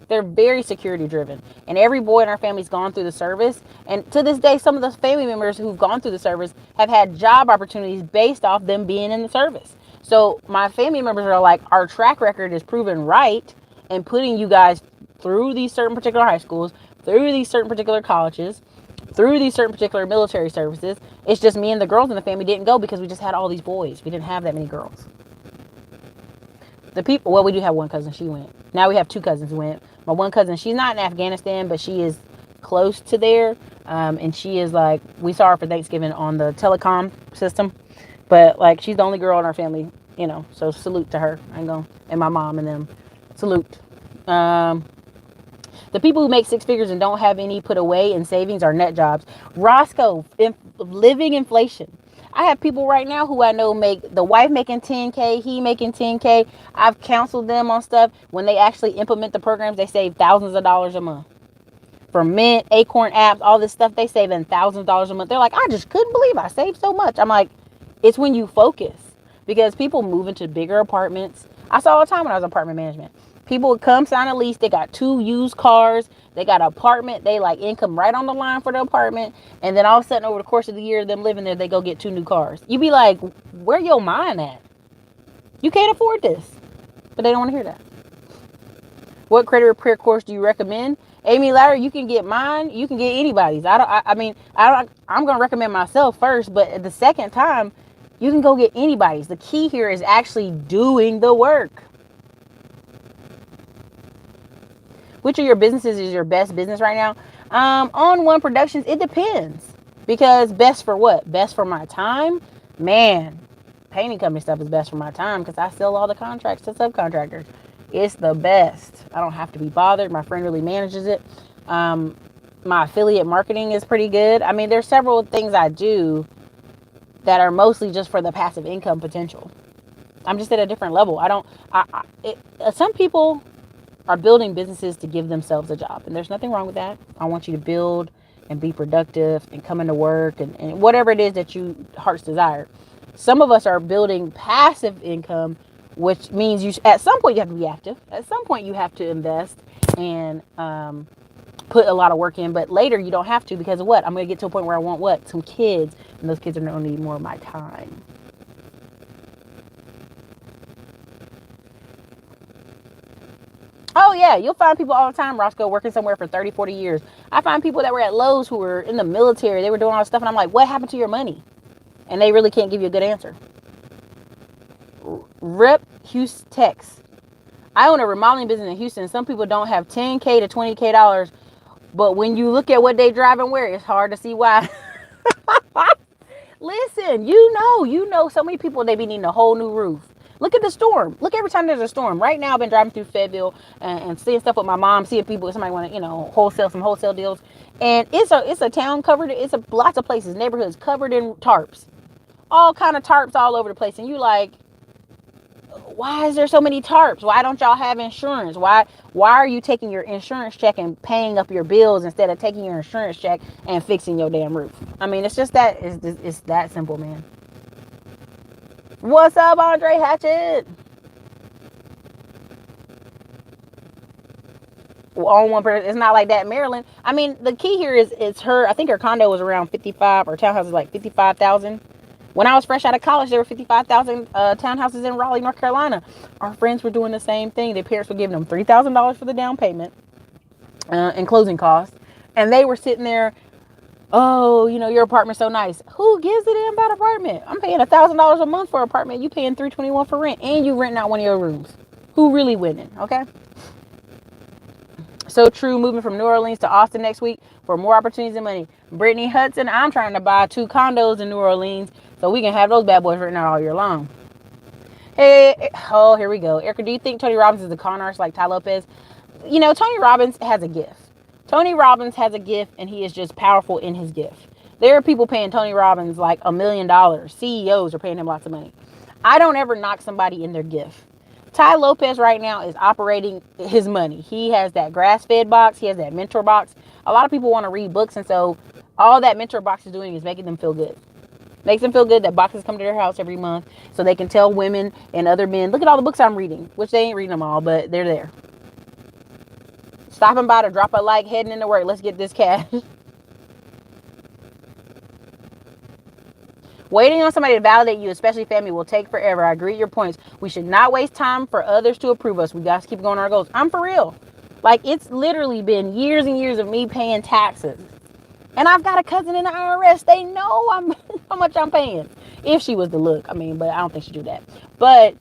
They're very security-driven. And every boy in our family's gone through the service. And to this day, some of the family members who've gone through the service have had job opportunities based off them being in the service. So my family members are like, our track record is proven right and putting you guys through these certain particular high schools, through these certain particular colleges, through these certain particular military services. It's just me and the girls in the family didn't go because we just had all these boys. We didn't have that many girls. We do have one cousin. She went. Now we have two cousins who went. My one cousin, she's not in Afghanistan, but she is close to there. And she is like, we saw her for Thanksgiving on the telecom system. But like, she's the only girl in our family, so salute to her. And my mom and them. Salute. The people who make six figures and don't have any put away in savings are net jobs. Roscoe, living inflation. I have people right now who I know make the wife making 10K, he making 10K. I've counseled them on stuff. When they actually implement the programs, they save thousands of dollars a month. For Mint, Acorn apps, all this stuff, they saving thousands of dollars a month. They're like, I just couldn't believe I saved so much. I'm like, it's when you focus. Because people move into bigger apartments. I saw all the time when I was in apartment management. People would come sign a lease. They got 2 used cars. They got an apartment. They like income right on the line for the apartment. And then all of a sudden over the course of the year of them living there, they go get 2 new cars. You be like, where your mind at? You can't afford this. But they don't want to hear that. What credit repair course do you recommend? Amy Ladder, you can get mine. You can get anybody's. I'm going to recommend myself first. But the second time, you can go get anybody's. The key here is actually doing the work. Which of your businesses is your best business right now? On One Productions, it depends. Because best for what? Best for my time? Man, painting company stuff is best for my time because I sell all the contracts to subcontractors. It's the best. I don't have to be bothered. My friend really manages it. My affiliate marketing is pretty good. I mean, there's several things I do that are mostly just for the passive income potential. I'm just at a different level. Some people are building businesses to give themselves a job. And there's nothing wrong with that. I want you to build and be productive and come into work and whatever it is that you heart's desire. Some of us are building passive income, which means at some point you have to be active. At some point you have to invest and put a lot of work in. But later you don't have to because of what? I'm going to get to a point where I want what? Some kids. And those kids are going to need more of my time. Oh, yeah. You'll find people all the time, Roscoe, working somewhere for 30, 40 years. I find people that were at Lowe's who were in the military. They were doing all this stuff. And I'm like, what happened to your money? And they really can't give you a good answer. Rip Houston, Tex. I own a remodeling business in Houston. Some people don't have $10K to $20K dollars. But when you look at what they drive and wear, it's hard to see why. Listen, you know so many people, they be needing a whole new roof. Look at the storm. Look every time there's a storm. Right now, I've been driving through Fayetteville and seeing stuff with my mom, seeing people, somebody want to, wholesale some wholesale deals. And it's a town covered, lots of places, neighborhoods covered in tarps. All kind of tarps all over the place. And you like, why is there so many tarps? Why don't y'all have insurance? Why are you taking your insurance check and paying up your bills instead of taking your insurance check and fixing your damn roof? I mean, it's just that, it's that simple, man. What's up, Andre Hatchett? on one person. It's not like that in Maryland. I mean, the key here is it's her. I think her condo was around 55, or townhouse is like 55,000. When I was fresh out of college, there were 55,000 townhouses in Raleigh, North Carolina. Our friends were doing the same thing. Their parents were giving them $3,000 for the down payment and closing costs, and they were sitting there. Oh, your apartment's so nice. Who gives a damn about apartment? I'm paying $1,000 a month for an apartment. You paying $321 for rent, and you renting out one of your rooms. Who really winning? Okay. So true. Moving from New Orleans to Austin next week for more opportunities and money. Brittany Hudson, I'm trying to buy 2 condos in New Orleans so we can have those bad boys written out all year long. Hey, oh, here we go. Ericka, do you think Tony Robbins is a con artist like Ty Lopez? Tony Robbins has a gift. Tony Robbins has a gift, and he is just powerful in his gift. There are people paying Tony Robbins like $1 million. CEOs are paying him lots of money. I don't ever knock somebody in their gift. Ty Lopez right now is operating his money. He has that grass-fed box. He has that mentor box. A lot of people want to read books, and so all that mentor box is doing is making them feel good. Makes them feel good that boxes come to their house every month so they can tell women and other men, look at all the books I'm reading, which they ain't reading them all, but they're there. Stopping by to drop a like, heading into work. Let's get this cash. Waiting on somebody to validate you, especially family, will take forever. I agree with your points. We should not waste time for others to approve us. We got to keep going on our goals. I'm for real. Like, it's literally been years and years of me paying taxes. And I've got a cousin in the IRS. They know how much I'm paying. If she was to look. But I don't think she'd do that. But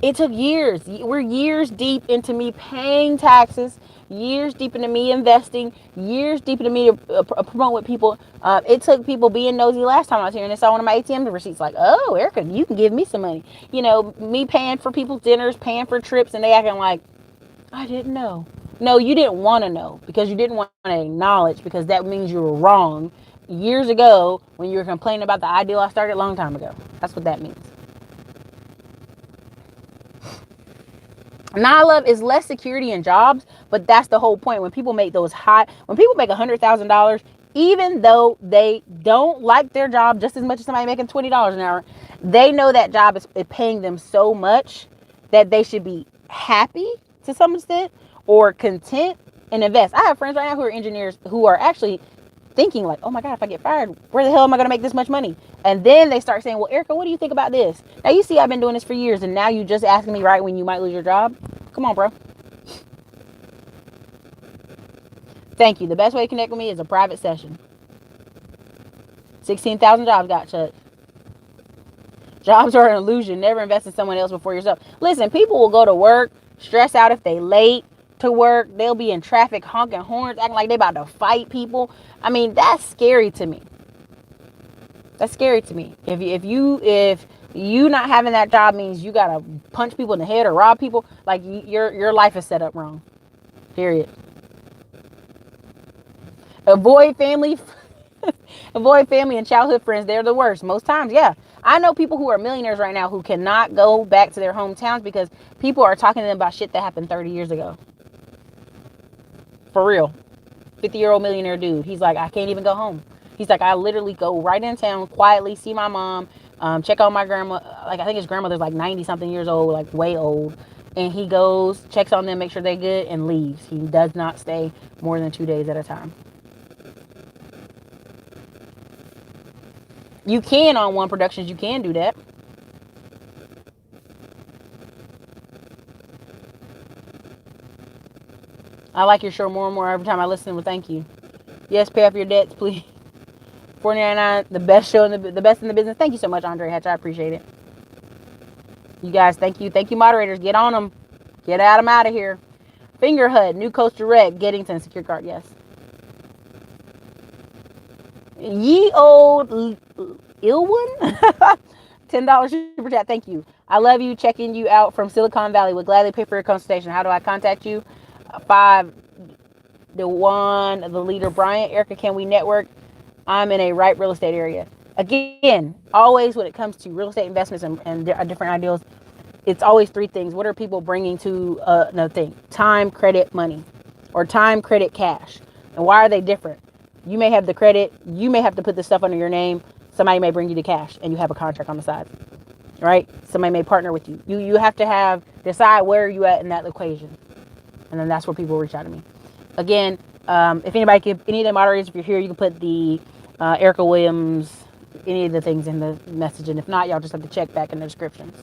it took years. We're years deep into me paying taxes, years deep into me investing, years deep into me to promote with people. It took people being nosy last time I was here, and they saw one of my ATM receipts like, oh, Ericka, you can give me some money. Me paying for people's dinners, paying for trips, and they acting like, I didn't know. No, you didn't want to know because you didn't want to acknowledge, because that means you were wrong years ago when you were complaining about the ideal I started a long time ago. That's what that means. Love is less security in jobs, but that's the whole point. When people make when people make $100,000, even though they don't like their job just as much as somebody making $20 an hour, they know that job is paying them so much that they should be happy to some extent or content and invest. I have friends right now who are engineers who are actually thinking like, oh my God, if I get fired, where the hell am I going to make this much money? And then they start saying, well, Ericka, what do you think about this? Now, you see, I've been doing this for years, and now you just asking me right when you might lose your job? Come on, bro. Thank you. The best way to connect with me is a private session. 16,000 jobs got shut. Jobs are an illusion. Never invest in someone else before yourself. Listen, people will go to work, stress out if they late to work. They'll be in traffic honking horns, acting like they about to fight people. That's scary to me. That's scary to me. If you not having that job means you gotta punch people in the head or rob people, like your life is set up wrong. Period. Avoid family and childhood friends. They're the worst most times. Yeah. I know people who are millionaires right now who cannot go back to their hometowns because people are talking to them about shit that happened 30 years ago. For real. 50-year-old millionaire dude. He's like, I can't even go home. He's like, I literally go right in town, quietly see my mom, check on my grandma. Like, I think his grandmother's like 90-something years old, like way old. And he goes, checks on them, make sure they're good, and leaves. He does not stay more than 2 days at a time. You can on One Productions, you can do that. I like your show more and more every time I listen. Well, thank you. Yes, pay off your debts, please. $4.99, the best show the best in the business. Thank you so much, Andre Hatch. I appreciate it. You guys, thank you. Thank you, moderators. Get on them. Get them out of here. Finger Hut, New Coast Direct, Gettington, Secure Card, yes. Ye old ill one? $10 super chat. Thank you. I love you. Checking you out from Silicon Valley. Would gladly pay for your consultation. How do I contact you? 5 the leader Bryant. Ericka, can we network? I'm in a ripe real estate area. Again, always when it comes to real estate investments and different ideals, it's always 3 things. What are people bringing to another thing? Time, credit, money, or time, credit, cash. And why are they different? You may have the credit. You may have to put this stuff under your name. Somebody may bring you the cash and you have a contract on the side, right? Somebody may partner with you. You have to decide where you at in that equation. And then that's where people reach out to me. Again, if anybody could, any of the moderators, if you're here, you can put the Ericka Williams, any of the things in the message. And if not, y'all just have to check back in the descriptions.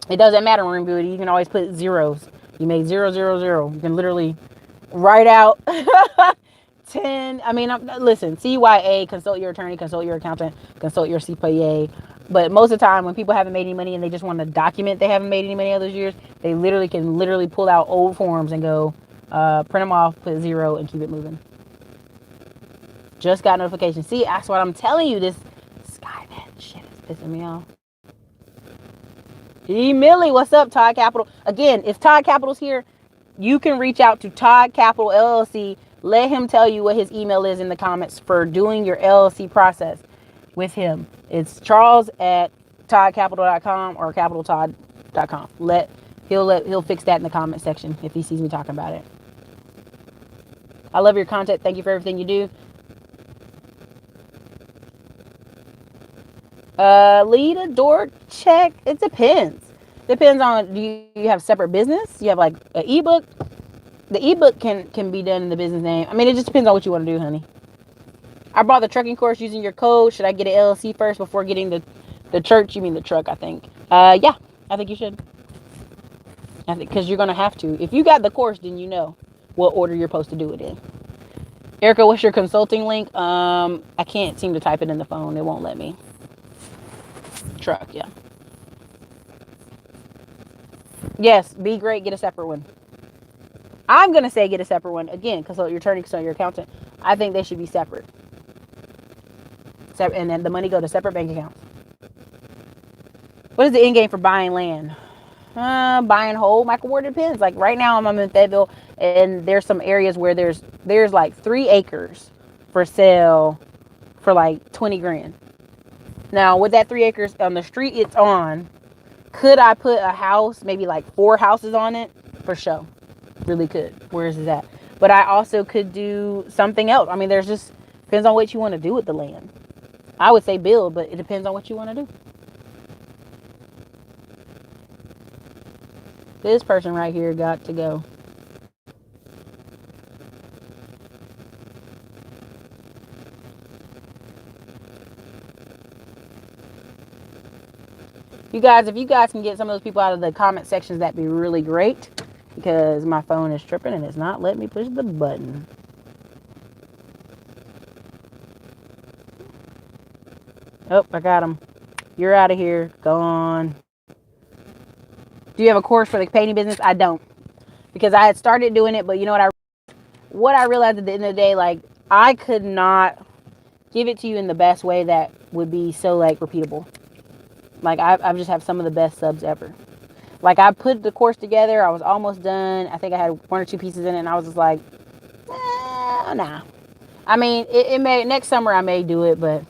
It doesn't matter, Marine Beauty. You can always put zeros. You made 0, 0, 0. You can literally write out 10. I mean, listen, CYA, consult your attorney, consult your accountant, consult your CPA. But most of the time when people haven't made any money and they just want to document they haven't made any money all those years, they can pull out old forms and go print them off, put 0, and keep it moving. Just got notification. See, that's what I'm telling you. This Skynet shit is pissing me off. E. Millie, what's up, Todd Capital? Again, if Todd Capital's here, you can reach out to Todd Capital LLC. Let him tell you what his email is in the comments for doing your LLC process with him. It's charles@toddcapital.com or capitaltodd.com. He'll fix that in the comment section if he sees me talking about it. I love your content. Thank you for everything you do. Lead a door check. It depends. Depends on, do you have separate business? You have like an ebook. The ebook can be done in the business name. I mean, it just depends on what you want to do, honey. I bought the trucking course using your code. Should I get an LLC first before getting the church? You mean the truck, I think. Yeah, I think you should. I think because you're gonna have to. If you got the course, then you know what order you're supposed to do it in. Ericka, what's your consulting link? I can't seem to type it in the phone. It won't let me. Truck, yeah. Yes, be great. Get a separate one. I'm going to say get a separate one. Again, consult your attorney, consult your accountant. I think they should be separate. And then the money go to separate bank accounts. What is the end game for buying land? Buying whole. Michael Ward, depends. Like right now I'm in Fayetteville and there's some areas where there's like 3 acres for sale for like 20 grand. Now, with that 3 acres on the street it's on, could I put a house, maybe like 4 houses on it? For sure. Really could. Where is that? But I also could do something else. I mean, there's just, depends on what you want to do with the land. I would say build, but it depends on what you want to do. This person right here got to go. You guys, if you guys can get some of those people out of the comment sections, that'd be really great. Because my phone is tripping and it's not letting me push the button. Oh, I got him. You're out of here. Gone. Do you have a course for the painting business? I don't. Because I had started doing it, but you know what I realized at the end of the day, like, I could not give it to you in the best way that would be so, like, repeatable. Like, I just have some of the best subs ever. Like, I put the course together. I was almost done. I think I had 1 or 2 pieces in it, and I was just like, nah. I mean, it may, next summer I may do it, but.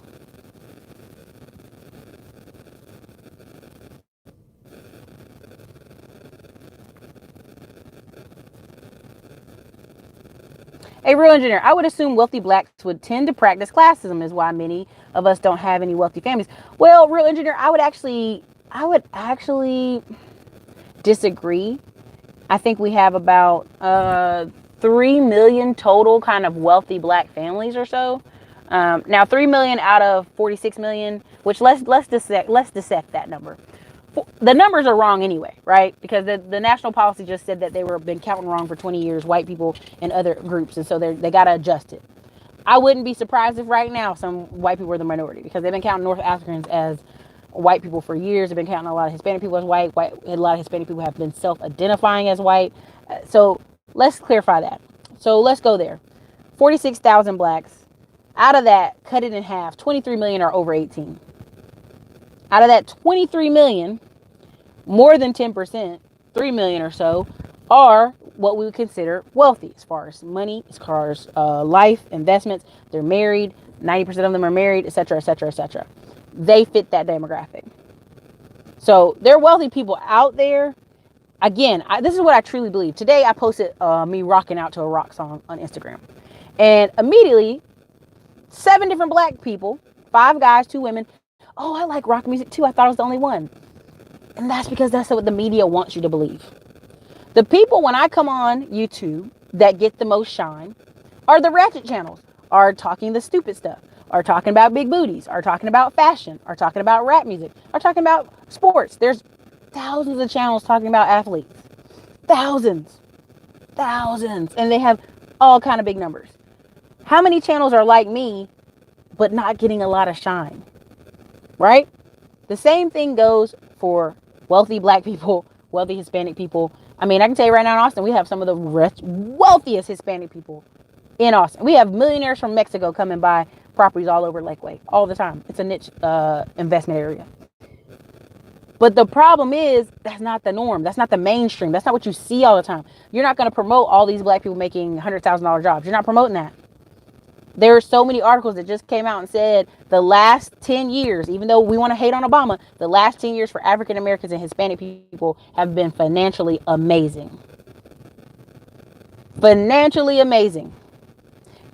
A real engineer, I would assume wealthy blacks would tend to practice classism, is why many of us don't have any wealthy families. Well, real engineer, I would actually disagree. I think we have about 3 million total kind of wealthy black families or so. Now 3 million out of 46 million, which let's dissect that number. The numbers are wrong anyway, right? Because the national policy just said that they were been counting wrong for 20 years, white people and other groups, and so they got to adjust it. I wouldn't be surprised if right now some white people were the minority, because they've been counting North Africans as white people for years. They've been counting a lot of Hispanic people as white. A lot of Hispanic people have been self-identifying as white. So let's clarify that. So let's go there. 46,000 blacks. Out of that, cut it in half. 23 million are over 18. Out of that 23 million, more than 10%, 3 million or so, are what we would consider wealthy as far as money, as far as life, investments. They're married. 90% of them are married, etc., etc., etc. They fit that demographic. So there are wealthy people out there. Again, this is what I truly believe. Today I posted me rocking out to a rock song on Instagram. And immediately, 7 different black people, 5 guys, 2 women. Oh, I like rock music too. I thought I was the only one. And that's because that's what the media wants you to believe. The people, when I come on YouTube, that get the most shine are the ratchet channels, are talking the stupid stuff, are talking about big booties, are talking about fashion, are talking about rap music, are talking about sports. There's thousands of channels talking about athletes. Thousands. Thousands. And they have all kind of big numbers. How many channels are like me, but not getting a lot of shine? Right? The same thing goes for wealthy black people, wealthy Hispanic people. I mean, I can tell you right now in Austin, we have some of the wealthiest Hispanic people in Austin. We have millionaires from Mexico coming by properties all over Lakeway all the time. It's a niche investment area. But the problem is that's not the norm. That's not the mainstream. That's not what you see all the time. You're not going to promote all these black people making $100,000 jobs. You're not promoting that. There are so many articles that just came out and said the last 10 years, even though we want to hate on Obama, the last 10 years for African Americans and Hispanic people have been financially amazing. Financially amazing.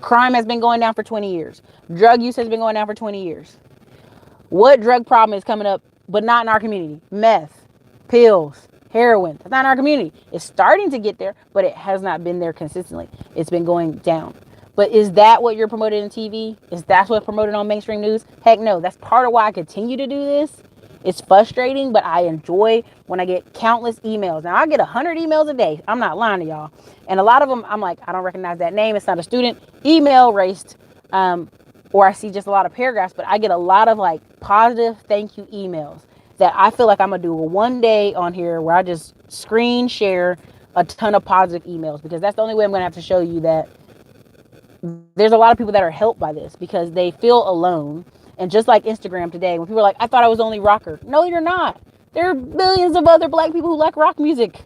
Crime has been going down for 20 years. Drug use has been going down for 20 years. What drug problem is coming up, but not in our community? Meth, pills, heroin. It's not in our community. It's starting to get there, but it has not been there consistently. It's been going down. But is that what you're promoted in TV? Is that what's promoted on mainstream news? Heck no. That's part of why I continue to do this. It's frustrating, but I enjoy when I get countless emails. Now, I get 100 emails a day. I'm not lying to y'all. And a lot of them, I'm like, I don't recognize that name. It's not a student. Email erased. Or I see just a lot of paragraphs. But I get a lot of like positive thank you emails that I feel like I'm going to do one day on here where I just screen share a ton of positive emails. Because that's the only way I'm going to have to show you that there's a lot of people that are helped by this because they feel alone. And just like Instagram today, when people are like, I thought I was the only rocker. No, you're not. There are billions of other black people who like rock music.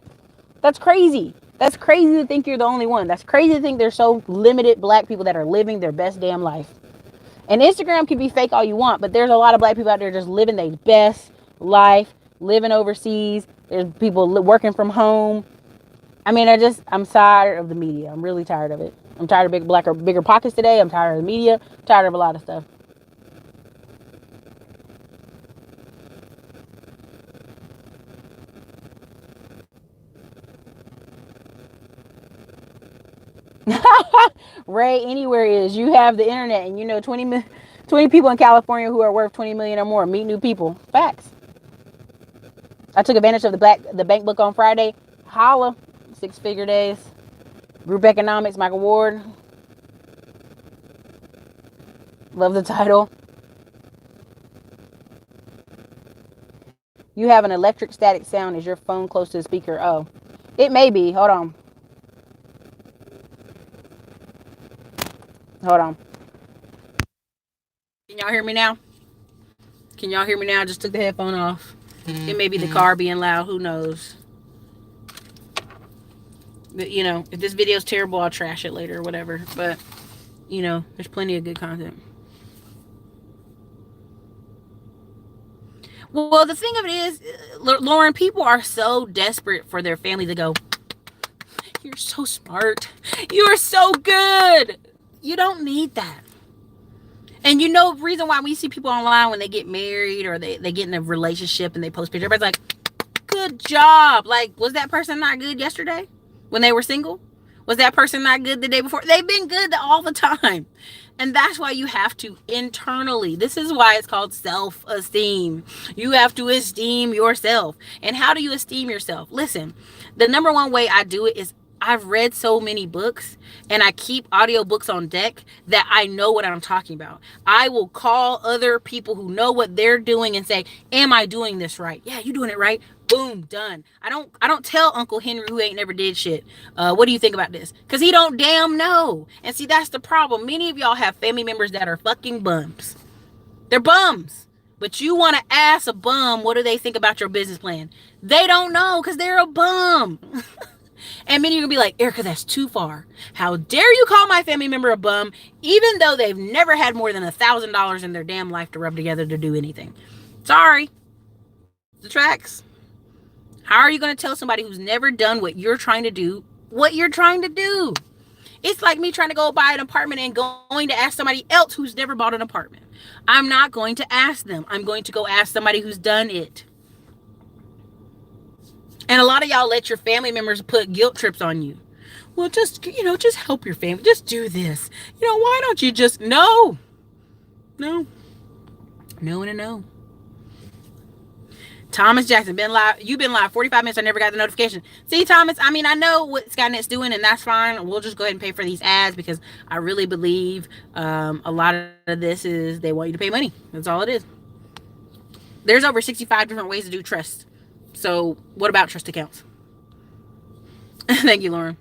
That's crazy. That's crazy to think you're the only one. That's crazy to think there's so limited black people that are living their best damn life. And Instagram can be fake all you want, but there's a lot of black people out there just living their best life, living overseas. There's people working from home. I mean, I'm tired of the media. I'm really tired of it. I'm tired of bigger pockets today. I'm tired of the media. I'm tired of a lot of stuff. Ray, anywhere is. You have the internet and you know 20 people in California who are worth 20 million or more. Meet new people. Facts. I took advantage of the bank book on Friday. Holla. 6-figure days. Group economics, Michael Ward. Love the title. You have an electric static sound. Is your phone close to the speaker? Oh, it may be. Hold on. Can y'all hear me now? I just took the headphone off. It may be the car being loud. Who knows? But, you know, if this video is terrible, I'll trash it later or whatever. But, you know, there's plenty of good content. Well, the thing of it is, Lauren, people are so desperate for their family to go, you're so smart. You are so good. You don't need that. And you know, the reason why we see people online when they get married or they get in a relationship and they post pictures, everybody's like, good job. Like, was that person not good yesterday when they were single? Was that person not good the day before? They've been good all the time. And that's why you have to internally. This is why it's called self-esteem. You have to esteem yourself. And how do you esteem yourself? Listen, the number one way I do it is I've read so many books and I keep audiobooks on deck that I know what I'm talking about. I will call other people who know what they're doing and say, am I doing this right? Yeah, you doing it right. Boom, done. I don't tell Uncle Henry who ain't never did shit. What do you think about this? Because he don't damn know. And see, that's the problem. Many of y'all have family members that are fucking bums. They're bums. But you want to ask a bum, what do they think about your business plan? They don't know because they're a bum. And many of you will be like, Ericka, that's too far. How dare you call my family member a bum, even though they've never had more than $1,000 in their damn life to rub together to do anything? Sorry. The tracks. How are you going to tell somebody who's never done what you're trying to do what you're trying to do? It's like me trying to go buy an apartment and going to ask somebody else who's never bought an apartment. I'm not going to ask them. I'm going to go ask somebody who's done it. And a lot of y'all let your family members put guilt trips on you. Well, just help your family. Just do this. Why don't you just, no, no, no, and a no. Thomas Jackson, been live. You've been live 45 minutes. I never got the notification. See, Thomas, I know what Skynet's doing, and that's fine. We'll just go ahead and pay for these ads because I really believe a lot of this is they want you to pay money. That's all it is. There's over 65 different ways to do trust. So what about trust accounts? Thank you, Lauren.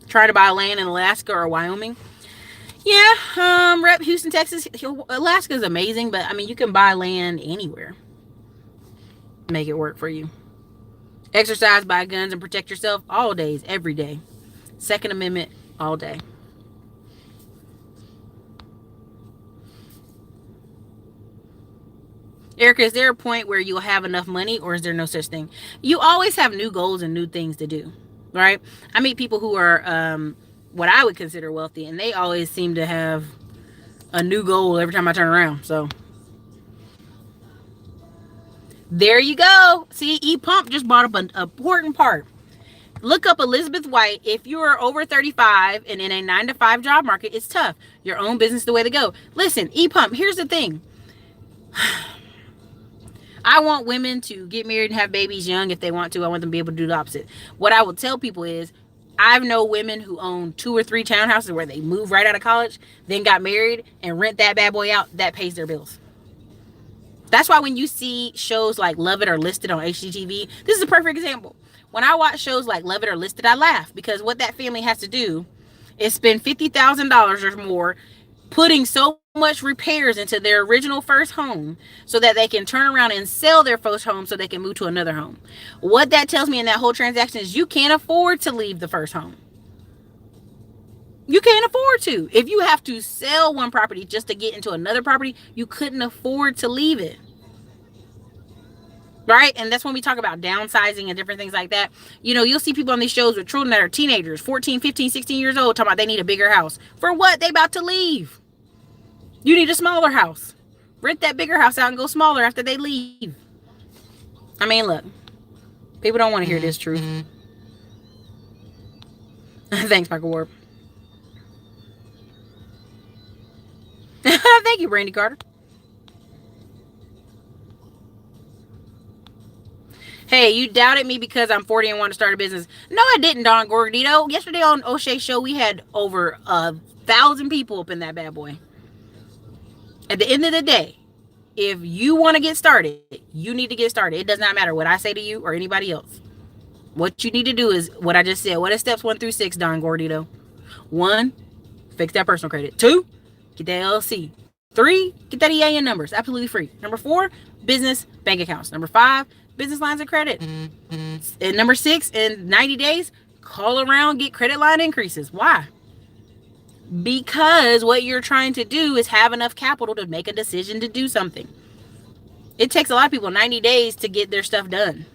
Try to buy land in Alaska or Wyoming. Yeah, Rep Houston, Texas. Alaska is amazing, but you can buy land anywhere. Make it work for you. Exercise, buy guns, and protect yourself all days, every day. Second Amendment, all day. Ericka, is there a point where you'll have enough money, or is there no such thing? You always have new goals and new things to do, right? I meet people who are what I would consider wealthy, and they always seem to have a new goal every time I turn around. So there you go. See, E-Pump just brought up an important part. Look up Elizabeth White. If you are over 35 and in a 9-to-5 job market, it's tough. Your own business is the way to go. Listen, E-Pump, here's the thing. I want women to get married and have babies young if they want to. I want them to be able to do the opposite. What I will tell people is, I know women who own 2 or 3 townhouses where they moved right out of college, then got married and rent that bad boy out. That pays their bills. That's why when you see shows like Love It or Listed on HGTV, this is a perfect example. When I watch shows like Love It or Listed, I laugh because what that family has to do is spend $50,000 or more putting so much repairs into their original first home so that they can turn around and sell their first home so they can move to another home. What that tells me in that whole transaction is you can't afford to leave the first home. You can't afford to. If you have to sell one property just to get into another property, you couldn't afford to leave it. Right? And that's when we talk about downsizing and different things like that. You'll see people on these shows with children that are teenagers, 14, 15, 16 years old, talking about they need a bigger house. For what? They about to leave. You need a smaller house. Rent that bigger house out and go smaller after they leave. Look. People don't want to hear this truth. Thanks, Michael Warp. Thank you, Brandy Carter. Hey, you doubted me because I'm 40 and want to start a business. No, I didn't, Don Gordito. Yesterday on O'Shea's show, we had over 1,000 people up in that bad boy. At the end of the day, if you want to get started, you need to get started. It does not matter what I say to you or anybody else. What you need to do is what I just said. What is steps 1 through 6, Don Gordito? 1, fix that personal credit. 2, get that LLC. 3, get that EIN numbers. Absolutely free. Number 4, business bank accounts. Number 5, business lines of credit. And number 6, in 90 days, call around, get credit line increases. Why? Because what you're trying to do is have enough capital to make a decision to do something. It takes a lot of people 90 days to get their stuff done.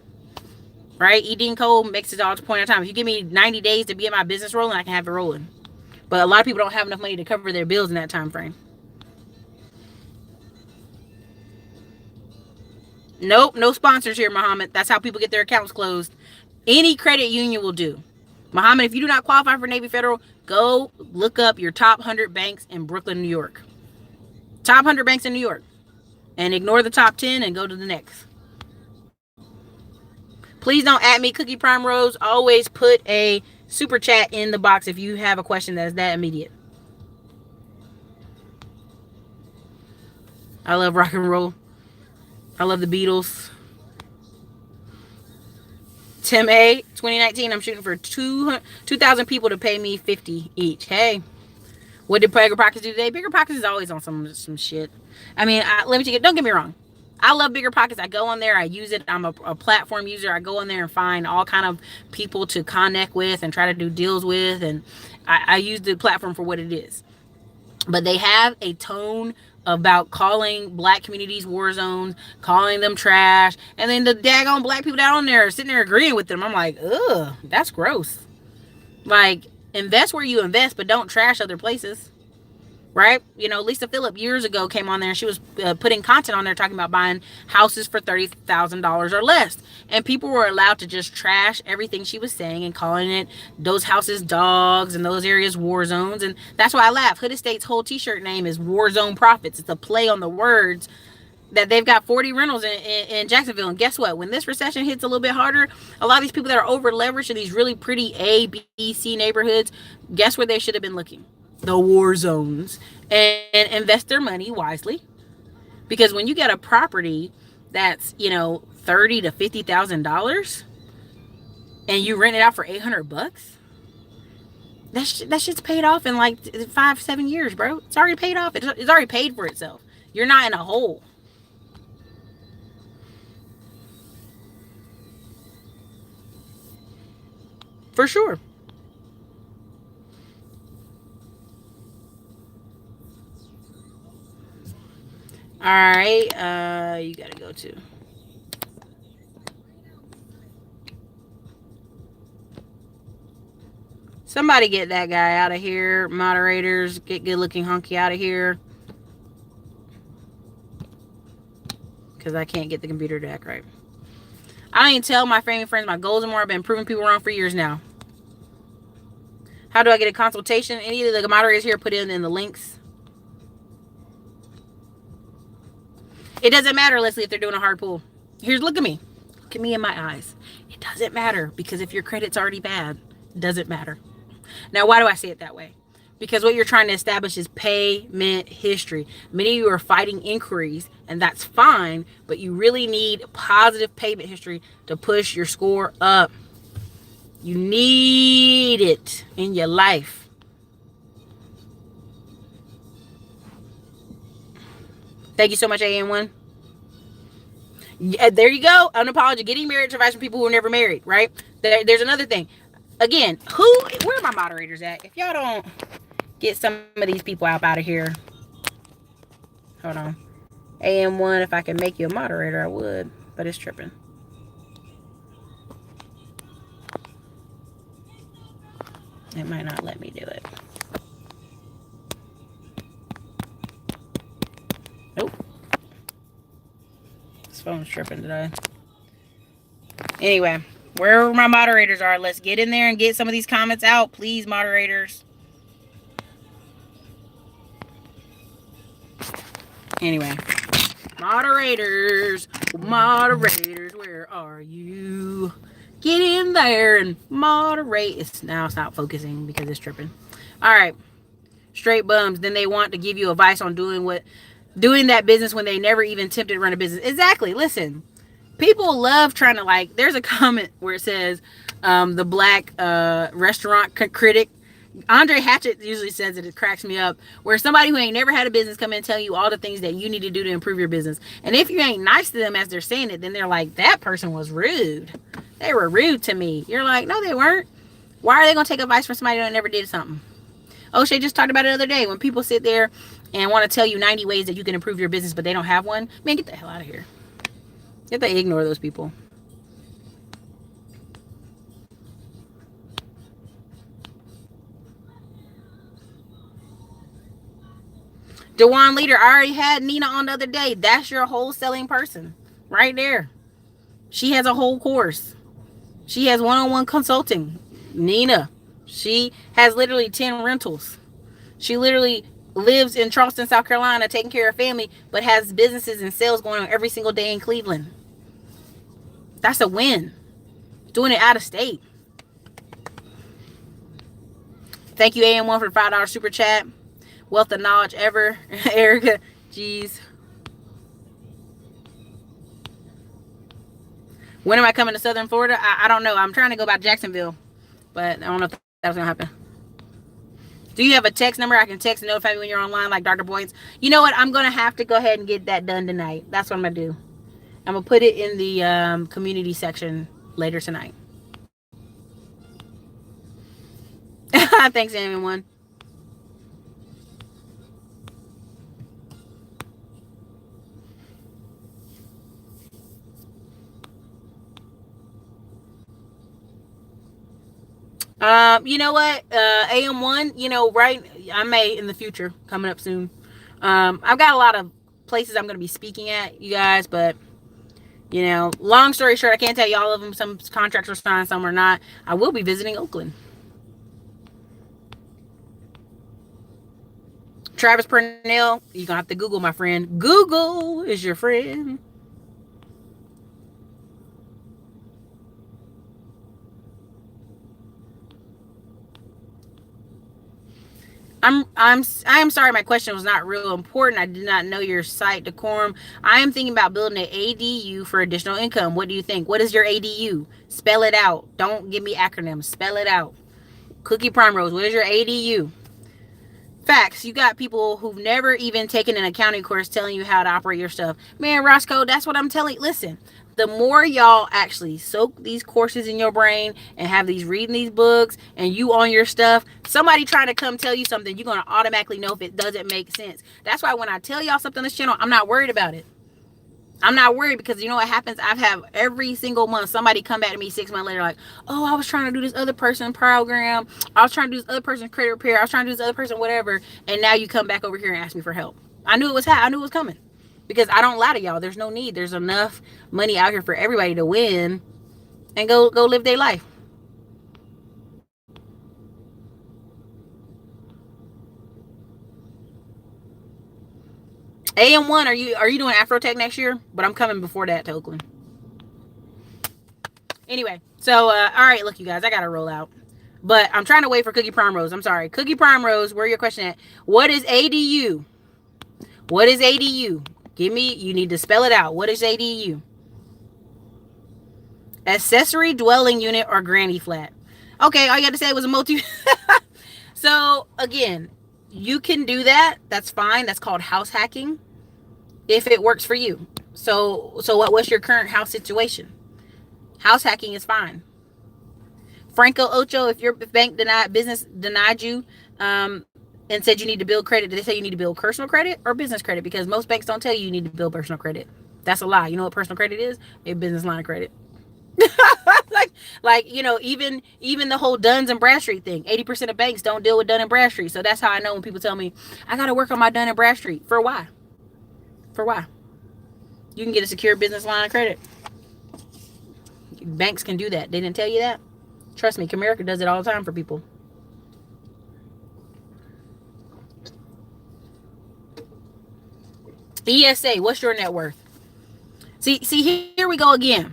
Right? E. Dean Cole makes it all to point of time. If you give me 90 days to get my business rolling, I can have it rolling. But a lot of people don't have enough money to cover their bills in that time frame. Nope, no sponsors here, Muhammad. That's how people get their accounts closed. Any credit union will do. Muhammad, if you do not qualify for Navy Federal, go look up your top 100 banks in Brooklyn, New York. Top 100 banks in New York. And ignore the top 10 and go to the next. Please don't add me, Cookie Prime Rose. Always put a super chat in the box if you have a question that's that immediate. I love rock and roll. I love the Beatles. Tim A, 2019, I'm shooting for 2,000 people to pay me $50 each. Hey, what did Bigger Pockets do today? Bigger Pockets is always on some shit. Let me tell you, don't get me wrong. I love Bigger Pockets. I go on there. I use it. I'm a platform user. I go on there and find all kind of people to connect with and try to do deals with. And I use the platform for what it is. But they have a tone about calling black communities war zones, calling them trash. And then the daggone black people down there are sitting there agreeing with them. I'm like, ugh, that's gross. Like, invest where you invest, but don't trash other places. right? You know, Lisa Phillip years ago came on there and she was putting content on there talking about buying houses for $30,000 or less. And people were allowed to just trash everything she was saying and calling it those houses dogs and those areas war zones. And that's why I laugh. Hood Estate's whole t-shirt name is War Zone Profits. It's a play on the words that they've got 40 rentals in Jacksonville. And guess what? When this recession hits a little bit harder, a lot of these people that are over leveraged in these really pretty A, B, C neighborhoods, guess where they should have been looking? The war zones. And invest their money wisely. Because when you get a property that's, you know, $30,000 to $50,000 and you rent it out for $800, that shit's paid off in like 5-7 years, bro. It's already paid off. It's already paid for itself. You're not in a hole. For sure. All right. You gotta go to. Somebody get that guy out of here. Moderators, get good looking honky out of here. Because I can't get the computer to act right. I ain't tell my family friends my goals and more. I've been proving people wrong for years now. How do I get a consultation? Any of the moderators here put in the links. It doesn't matter, Leslie, if they're doing a hard pull. Here's, look at me. Look at me in my eyes. It doesn't matter because if your credit's already bad, it doesn't matter. Now, why do I say it that way? Because what you're trying to establish is payment history. Many of you are fighting inquiries, and that's fine, but you really need positive payment history to push your score up. You need it in your life. Thank you so much, AM1. Yeah, there you go. Unapologetic. Getting marriage advice from people who are never married, right? There's another thing. Again, where are my moderators at? If y'all don't get some of these people out of here. Hold on. AM1, if I can make you a moderator, I would. But it's tripping. It might not let me do it. Nope. This phone's tripping today. Anyway, wherever my moderators are, let's get in there and get some of these comments out. Please, moderators. Anyway. Moderators, where are you? Get in there and moderate. It's not focusing because it's tripping. All right. Straight bums. Then they want to give you advice on doing that business when they never even attempted to run a business. Exactly. Listen, people love trying to, like, there's a comment where it says the black restaurant critic. Andre Hatchett usually says it cracks me up, where somebody who ain't never had a business come in and tell you all the things that you need to do to improve your business. And if you ain't nice to them as they're saying it, then they're like, that person was rude. They were rude to me. You're like, no, they weren't. Why are they going to take advice from somebody that never did something? O'Shea just talked about it the other day. When people sit there and want to tell you 90 ways that you can improve your business, but they don't have one, man, get the hell out of here. Get they ignore those people. Dewan Leader, I already had Nina on the other day. That's your wholesaling person right there. She has a whole course. She has one-on-one consulting. Nina, she has literally 10 rentals. She literally lives in Charleston, South Carolina, taking care of family, but has businesses and sales going on every single day in Cleveland. That's a win. Doing it out of state. Thank you, AM1, for the $5 super chat. Wealth of knowledge ever. Ericka, jeez. When am I coming to Southern Florida? I don't know. I'm trying to go by Jacksonville, but I don't know if that's going to happen. Do you have a text number I can text and notify me when you're online, like Dr. Boyd's? You know what? I'm going to have to go ahead and get that done tonight. That's what I'm going to do. I'm going to put it in the community section later tonight. Thanks, everyone. You know what? AM1, right? I may in the future, coming up soon. I've got a lot of places I'm going to be speaking at, you guys, but long story short, I can't tell you all of them. Some contracts are signed, some are not. I will be visiting Oakland. Travis Purnell, you're going to have to Google, my friend. Google is your friend. I am sorry my question was not real important. I did not know your site decorum. I am thinking about building an ADU for additional income. What do you think? What is your ADU? Spell it out. Don't give me acronyms. Spell it out. Cookie Prime Rose, what is your ADU? Facts. You got people who've never even taken an accounting course telling you how to operate your stuff. Man, Roscoe, that's what I'm telling you. Listen, the more y'all actually soak these courses in your brain and have these reading these books and you on your stuff, somebody trying to come tell you something, you're going to automatically know if it doesn't make sense. That's why when I tell y'all something on this channel, I'm not worried about it. I'm not worried because you know what happens? I've had every single month somebody come back to me 6 months later like, oh, I was trying to do this other person program. I was trying to do this other person's credit repair. I was trying to do this other person whatever. And now you come back over here and ask me for help. I knew it was I knew it was coming because I don't lie to y'all. There's no need. There's enough money out here for everybody to win and go live their life. AM1, are you doing Afrotech next year? But I'm coming before that to Oakland. Anyway, so all right, look, you guys, I gotta roll out. But I'm trying to wait for Cookie Prime Rose. I'm sorry. Cookie Prime Rose, where your question at? What is ADU? What is ADU? You need to spell it out. What is ADU? Accessory dwelling unit or granny flat. Okay, all you had to say was a multi. So, again, you can do that. That's fine. That's called house hacking if it works for you. So what's your current house situation? House hacking is fine. Franco Ocho, if your business denied you, and said you need to build credit, did they say you need to build personal credit or business credit? Because most banks don't tell you need to build personal credit. That's a lie. You know what personal credit is? A business line of credit. like even the whole Duns and Bradstreet thing. 80% of banks don't deal with Dun and Bradstreet. So that's how I know when people tell me I got to work on my Dun and Bradstreet. For why? For why? You can get a secure business line of credit. Banks can do that. They didn't tell you that? Trust me, Comerica does it all the time for people. ESA, what's your net worth? See, here we go again.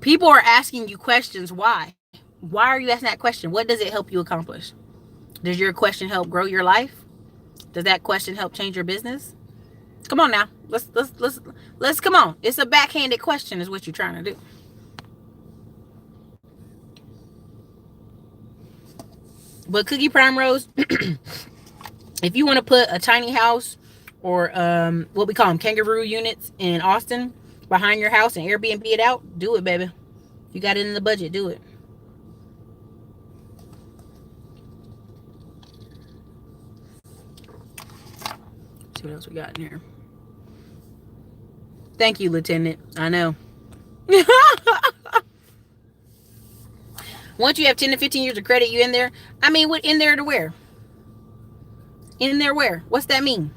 People are asking you questions. Why? Why are you asking that question? What does it help you accomplish? Does your question help grow your life? Does that question help change your business? Come on now. Let's come on. It's a backhanded question is what you're trying to do. But Cookie Prime Rose, if you want to put a tiny house or what we call them kangaroo units in Austin behind your house and Airbnb it out, do it, baby. You got it in the budget, do it. Let's see what else we got in here. Thank you, Lieutenant. I know. Once you have 10 to 15 years of credit, you in there. I mean, what in there to where? In there where? What's that mean?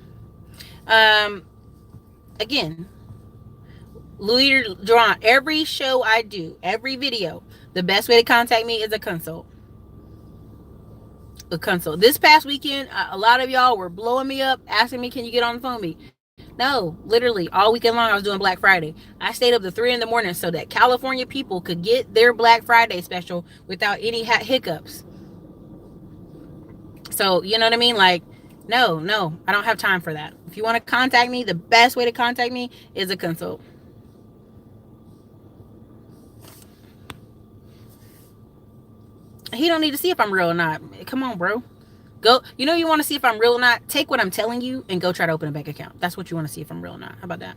Again, Louis Duran, every show I do, every video, the best way to contact me is a consult. A consult. This past weekend, a lot of y'all were blowing me up, asking me, can you get on the phone with me? No, literally, all weekend long, I was doing Black Friday. I stayed up to 3 in the morning so that California people could get their Black Friday special without any hiccups. So, you know what I mean? Like, no, I don't have time for that. If you want to contact me, the best way to contact me is a consult. He don't need to see if I'm real or not. Come on, bro. Go. You know you want to see if I'm real or not? Take what I'm telling you and go try to open a bank account. That's what you want to see if I'm real or not. How about that?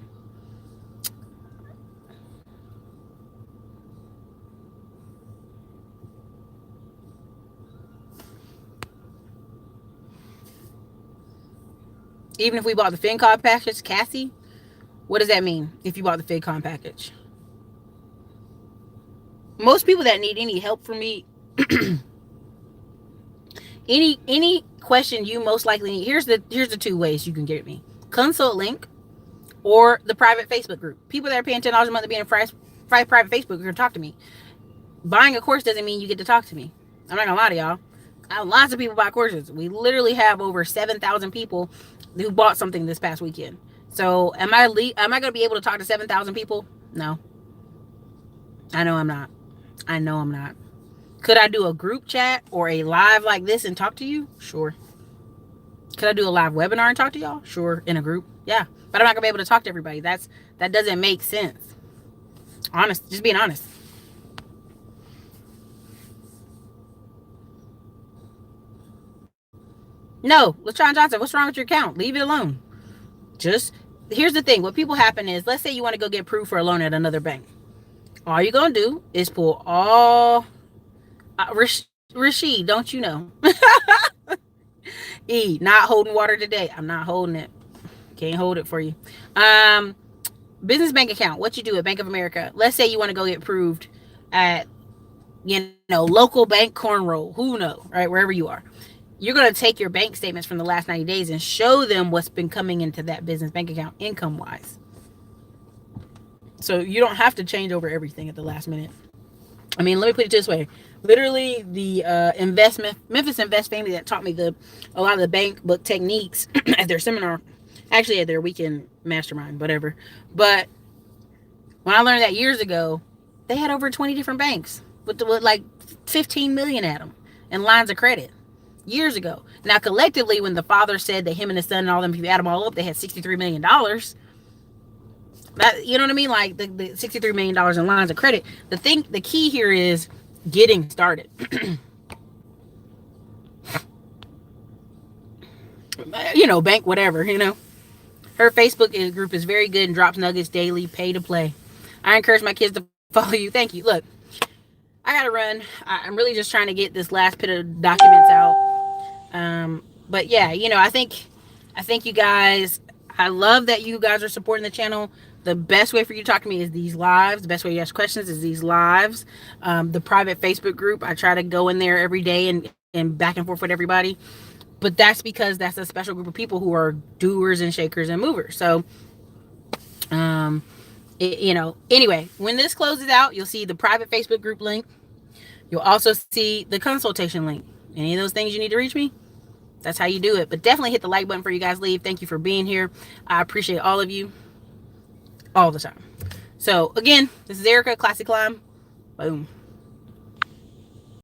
Even if we bought the FinCon package, Cassie, what does that mean if you bought the FinCon package? Most people that need any help from me, any question you most likely need, here's the two ways you can get me: consult link or the private Facebook group. People that are paying $10 a month to be in a private Facebook group can talk to me. Buying a course doesn't mean you get to talk to me. I'm not gonna lie to y'all. I have lots of people buy courses. We literally have over 7,000 people who bought something this past weekend. So am I gonna be able to talk to 7,000 people? No. I know I'm not. I know I'm not. Could I do a group chat or a live like this and talk to you? Sure. Could I do a live webinar and talk to y'all? Sure. In a group? Yeah. But I'm not gonna be able to talk to everybody. That doesn't make sense. Honest, just being honest. No, LaShawn Johnson, what's wrong with your account? Leave it alone. Just here's the thing. What people happen is, let's say you want to go get approved for a loan at another bank. All you're gonna do is pull all Rashid, don't you know? Not holding water today. I'm not holding it. Can't hold it for you. Business bank account. What you do at Bank of America. Let's say you want to go get approved at, local bank cornroll. Who knows, right? Wherever you are. You're going to take your bank statements from the last 90 days and show them what's been coming into that business bank account income-wise. So you don't have to change over everything at the last minute. I mean, let me put it this way. Literally, the Memphis Invest family that taught me a lot of the bank book techniques at their seminar, actually at their weekend mastermind, whatever. But when I learned that years ago, they had over 20 different banks with like 15 million at them and lines of credit. Years ago. Now, collectively, when the father said that him and his son and all them, if you add them all up, they had $63 million. That, you know what I mean? Like the $63 million in lines of credit. The key here is getting started. Bank, whatever, Her Facebook group is very good and drops nuggets daily, pay to play. I encourage my kids to follow you. Thank you. Look, I gotta run. I'm really just trying to get this last bit of documents out. But yeah, I think you guys, I love that you guys are supporting the channel. The best way for you to talk to me is these lives. The best way to ask questions is these lives. The private Facebook group, I try to go in there every day and back and forth with everybody. But that's because that's a special group of people who are doers and shakers and movers. So, anyway, when this closes out, you'll see the private Facebook group link. You'll also see the consultation link. Any of those things you need to reach me, that's how you do it. But definitely hit the like button before you guys leave. Thank you for being here. I appreciate all of you all the time. So again, this is Ericka, Classic Climb. Boom.